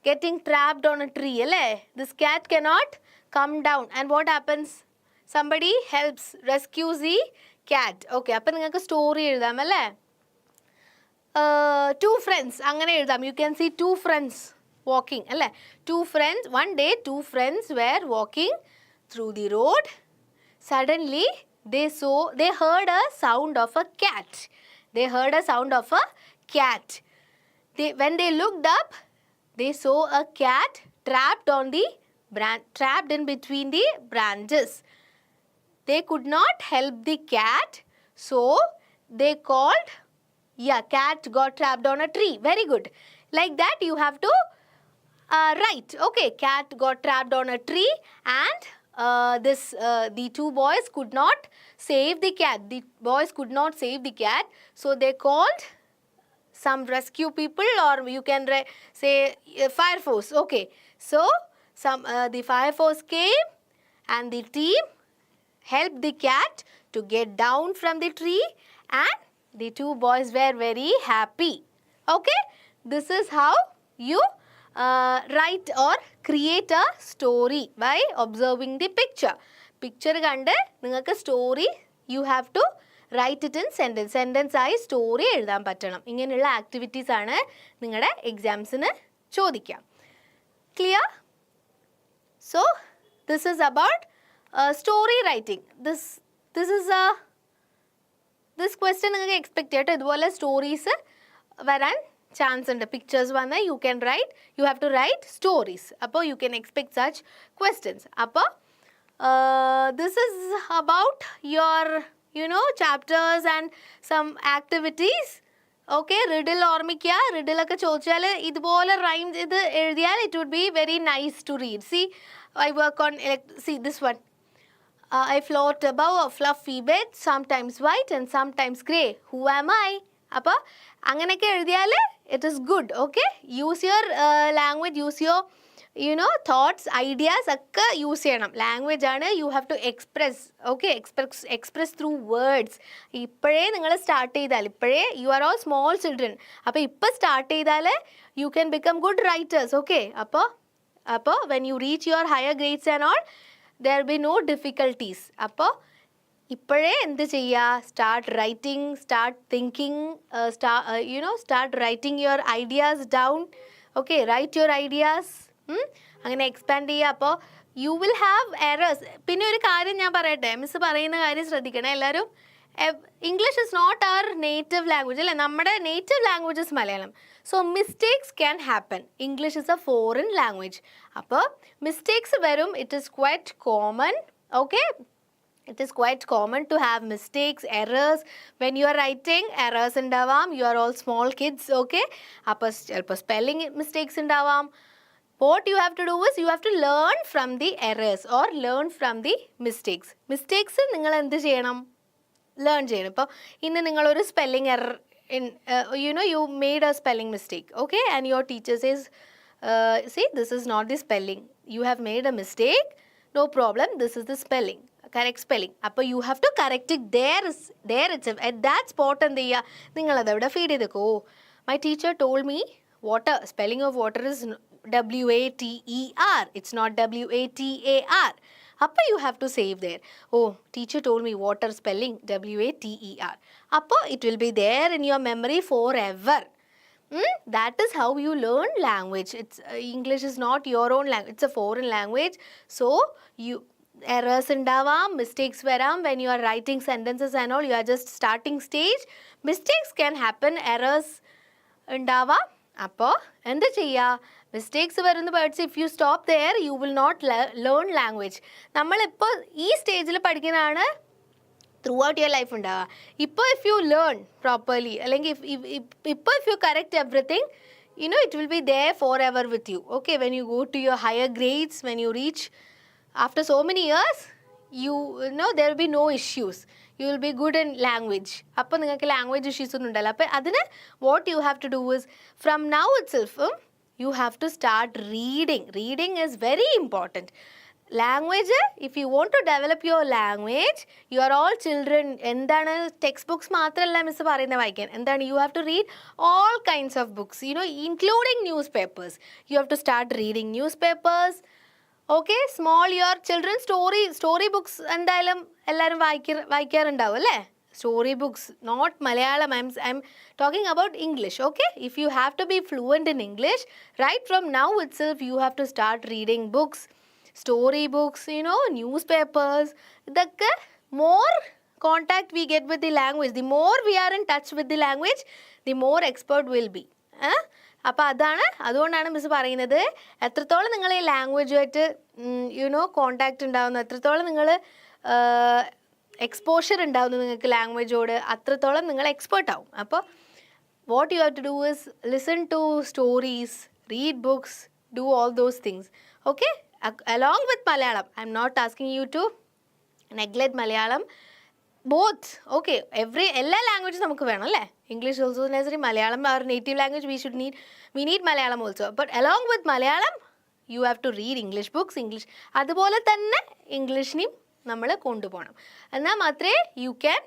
getting trapped on a tree. അല്ലേ? This cat cannot come down. And what happens? Somebody helps, rescues the cat. Okay. അപ്പോൾ നിങ്ങൾക്ക് story എഴുതാം അല്ലേ? Two friends, അങ്ങനെ എഴുതാം. You can see two friends walking അല്ലേ? Two friends, one day two friends were walking through the road. Suddenly they heard a sound of a cat. They heard a sound of a cat. When they looked up, they saw a cat trapped in between the branches. They could not help the cat, so they called. Yeah, cat got trapped on a tree. Very good. Like that you have to write. Okay, cat got trapped on a tree and the two boys could not save the cat. The boys could not save the cat, so they called some rescue people, or you can say fire force. Okay, so the fire force came and the team helped the cat to get down from the tree, and the two boys were very happy. Okay, this is how you write or create a story by observing the picture. Picture kande ningalku story you have to write it in sentence ആയി story എഴുതാൻ പറ്റണം. ഇങ്ങനെയുള്ള activities ആണ് നിങ്ങളുടെ എക്സാംസിന് ചോദിക്കാം. Clear? So this is about story writing. This is a this question നിങ്ങൾക്ക് expect ചെയ്യട്ടോ. ഇതുപോലെ സ്റ്റോറീസ് വരാൻ ചാൻസ് ഉണ്ട്. പിക്ചേഴ്സ് വന്നാൽ you can write, you have to write stories. അപ്പോൾ you can expect such questions. അപ്പോൾ this is about your chapters and some activities. Okay, riddle ഓർമ്മിക്കുക. റിഡിലൊക്കെ ചോദിച്ചാൽ ഇതുപോലെ റൈം ചെയ്ത് എഴുതിയാൽ it would be very nice to read. See I work on this one. I float above a fluffy bed, sometimes white and sometimes grey. Who am I? അപ്പോൾ അങ്ങനെയൊക്കെ എഴുതിയാൽ it is good. Okay, use your language, use your thoughts ideas ഒക്കെ use ചെയ്യണം. Language ആണ്, you have to express. Okay, express through words. ഇപ്പോഴേ നിങ്ങൾ start ചെയ്താൽ, ഇപ്പോഴേ you are all small children, അപ്പോൾ ഇപ്പോൾ സ്റ്റാർട്ട് ചെയ്താൽ you can become good writers. Okay, അപ്പോൾ when you reach your higher grades and all there be no difficulties. അപ്പോൾ ഇപ്പോഴേ എന്ത് ചെയ്യുക, start writing, start thinking, start writing your ideas down. Okay, write your ideas. അങ്ങനെ expand ചെയ്യുക. അപ്പോൾ U will have errors. പിന്നെ ഒരു കാര്യം ഞാൻ പറയട്ടെ, മിസ് പറയുന്ന കാര്യം ശ്രദ്ധിക്കണേ എല്ലാവരും. English is not our native language അല്ലേ, നമ്മുടെ native language is Malayalam. So mistakes can happen. English is a foreign language. അപ്പോൾ മിസ്റ്റേക്സ് വരും. It is quite common. Okay, it is quite common to have mistakes, errors. When you are writing, errors undavam. You are all small kids. Okay, appo spelling mistakes undavam. What you have to do is you have to learn from the errors or learn from the mistakes. Mistakes ningal endu cheyanam, learn cheyanam. Appo innu ningal oru spelling error in you made a spelling mistake. Okay, and your teacher says see, this is not the spelling, you have made a mistake, no problem, this is the spelling, correct spelling. അപ്പോൾ you have to correct it there itself at that spot. എന്ത് ചെയ്യുക, നിങ്ങളത് അവിടെ feed ചെയ്തേക്കോ. My teacher told me water, spelling of water is WATER, it's not WATAR. അപ്പോൾ you have to save there. Oh, teacher told me water spelling WATER. അപ്പോൾ it will be there in your memory forever. That is how you learn language. English is not your own language, it's a foreign language. So errors undavam, mistakes varam when you are writing sentences and all. You are just starting stage, mistakes can happen, errors undavam. Appo endu cheya, mistakes varunna words, if you stop there you will not learn language. നമ്മൾ ഇപ്പോൾ ഈ സ്റ്റേജിൽ പഠിക്കുന്നതാണ് throughout your life ഉണ്ടാവുക. ഇപ്പോൾ if you learn properly, അല്ലെങ്കിൽ ഇപ്പോൾ if you correct everything, it will be there forever with you. Okay, when you go to your higher grades, when you reach after so many years, you know there will be no issues. You will be good in language. അപ്പോൾ നിങ്ങൾക്ക് language issues ഒന്നും ഉണ്ടല്ലോ. അപ്പോൾ അതിന് what you have to do is from now itself you have to start reading. Reading is very important. Language, if you want to develop your language, you are all children. എന്താണ് text books മാത്രമല്ല miss പറയുന്നത് വായിക്കാൻ, എന്താണ്, you have to read all kinds of books, including newspapers. You have to start reading newspapers. Okay, small your children story books എന്തായാലും എല്ലാവരും വായിക്കാറുണ്ടാവും അല്ലേ, story books. Not Malayalam, I am talking about English. Okay, if you have to be fluent in English, right from now itself you have to start reading books, story books, newspapers. ഇതൊക്കെ more contact we get with the language, the more we are in touch with the language, the more expert will be. അപ്പോൾ അതുകൊണ്ടാണ് miss പറയുന്നത്, എത്രത്തോളം നിങ്ങൾ ഈ ലാംഗ്വേജുമായിട്ട് contact ഉണ്ടാകുന്നു, എത്രത്തോളം നിങ്ങൾ എക്സ്പോഷർ ഉണ്ടാകുന്നു നിങ്ങൾക്ക് ലാംഗ്വേജോട്, അത്രത്തോളം നിങ്ങൾ എക്സ്പേർട്ട് ആവും. അപ്പോൾ what you have to do is listen to stories, read books, do all those things. Okay, along with Malayalam. I am not asking you to neglect Malayalam, both. Okay, എല്ലാ ലാംഗ്വേജും നമുക്ക് വേണം അല്ലേ, English also necessary, Malayalam our native language, we need Malayalam also, but along with Malayalam you have to read English books. English അതുപോലെ തന്നെ ഇംഗ്ലീഷിനെയും നമ്മൾ കൊണ്ടുപോകണം. എന്നാൽ മാത്രമേ you can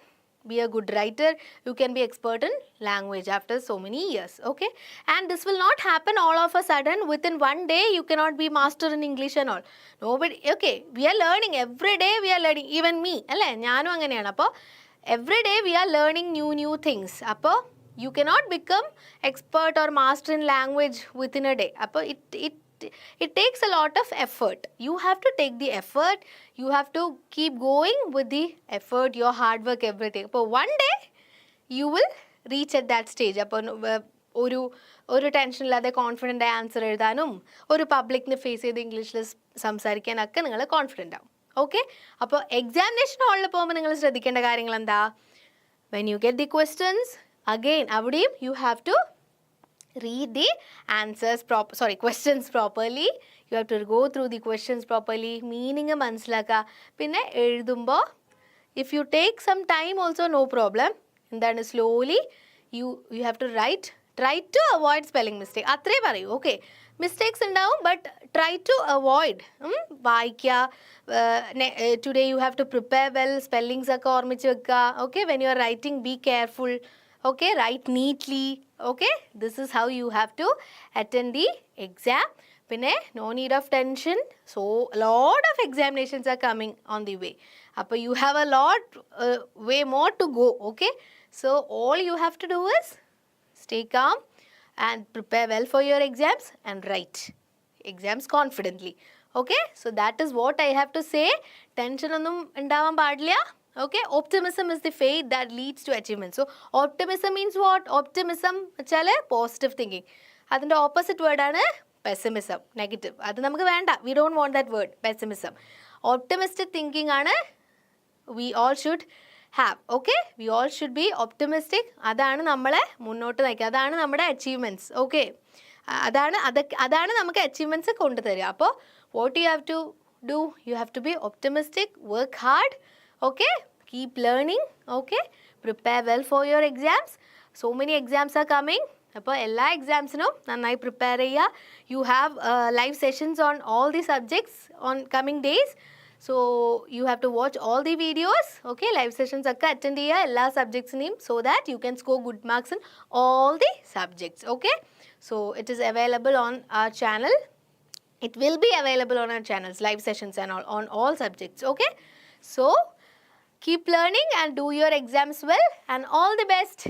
be a good writer, you can be expert in language after so many years. Okay, and this will not happen all of a sudden. Within one day you cannot be master in English and all. Nobody. Okay, we are learning every day, we are learning, even me അല്ലേ, ഞാനും അങ്ങനെയാണ്. അപ്പോൾ every day we are learning new things. അപ്പോൾ you cannot become expert or master in language within a day. അപ്പോൾ it takes a lot of effort. You have to take the effort, you have to keep going with the effort, your hard work, everything. അപ്പോൾ one day you will reach at that stage. അപ്പോൾ ഒരു ടെൻഷനില്ലാതെ confident ആയി answer എഴുതാനും ഒരു പബ്ലിക്കിനെ face ചെയ്ത് ഇംഗ്ലീഷിൽ സംസാരിക്കാനൊക്കെ നിങ്ങൾ confident ആവും. ഓക്കെ, അപ്പോൾ എക്സാമിനേഷൻ ഹാളിൽ പോകുമ്പോൾ നിങ്ങൾ ശ്രദ്ധിക്കേണ്ട കാര്യങ്ങൾ എന്താ, when you get the questions again അവിടെയും you have to read the answers questions properly. You have to go through the questions properly, meaning മനസ്സിലാക്കുക. പിന്നെ എഴുതുമ്പോൾ if you take some time also no problem, എന്താണ് slowly you have to write, try to avoid spelling mistake, അത്രേ പറയൂ. Okay, mistakes ഉണ്ടാവും but try to avoid. വായിക്കുക, today you have to prepare well, spellings ഒക്കെ ഓർമ്മിച്ച് വെക്കുക. Okay, when you are writing be careful. Okay, write neatly. Okay, this is how you have to attend the exam. പിന്നെ no need of tension. So a lot of examinations are coming on the way. അപ്പോൾ you have a lot way more to go. Okay, so all you have to do is stay calm and prepare well for your exams and write exams confidently. Okay, so that is what I have to say. Tension ഒന്നും ഉണ്ടാവാൻ പാടില്ല. Okay, optimism is the faith that leads to achievement. So optimism means what? Optimism വെച്ചാൽ positive thinking. അതിൻ്റെ opposite വേർഡാണ് pessimism, negative. അത് നമുക്ക് വേണ്ട. We don't want that word pessimism. Optimistic thinking ആണ് we all should have. Okay, we all should be optimistic. അതാണ് നമ്മളെ മുന്നോട്ട് നയിക്കുക. അതാണ് നമ്മുടെ അച്ചീവ്മെൻറ്റ്സ്. ഓക്കെ, അതാണ് നമുക്ക് അച്ചീവ്മെൻറ്റ്സ് കൊണ്ടുതരിക. അപ്പോൾ what you have to do? You have to be optimistic, work hard. Okay, keep learning. Okay, prepare well for your exams. So many exams are coming. അപ്പോൾ എല്ലാ എക്സാംസിനും നന്നായി പ്രിപ്പയർ ചെയ്യുക. You have live sessions on all the subjects on coming days. So you have to watch all the videos. Okay, live sessions ഒക്കെ attend ചെയ്യുക എല്ലാ സബ്ജക്ട്സിനെയും, so that you can score good marks in all the subjects. Okay, so it is available on our channel. It will be available on our channels, live sessions and on all subjects. Okay, so keep learning and do your exams well, and all the best.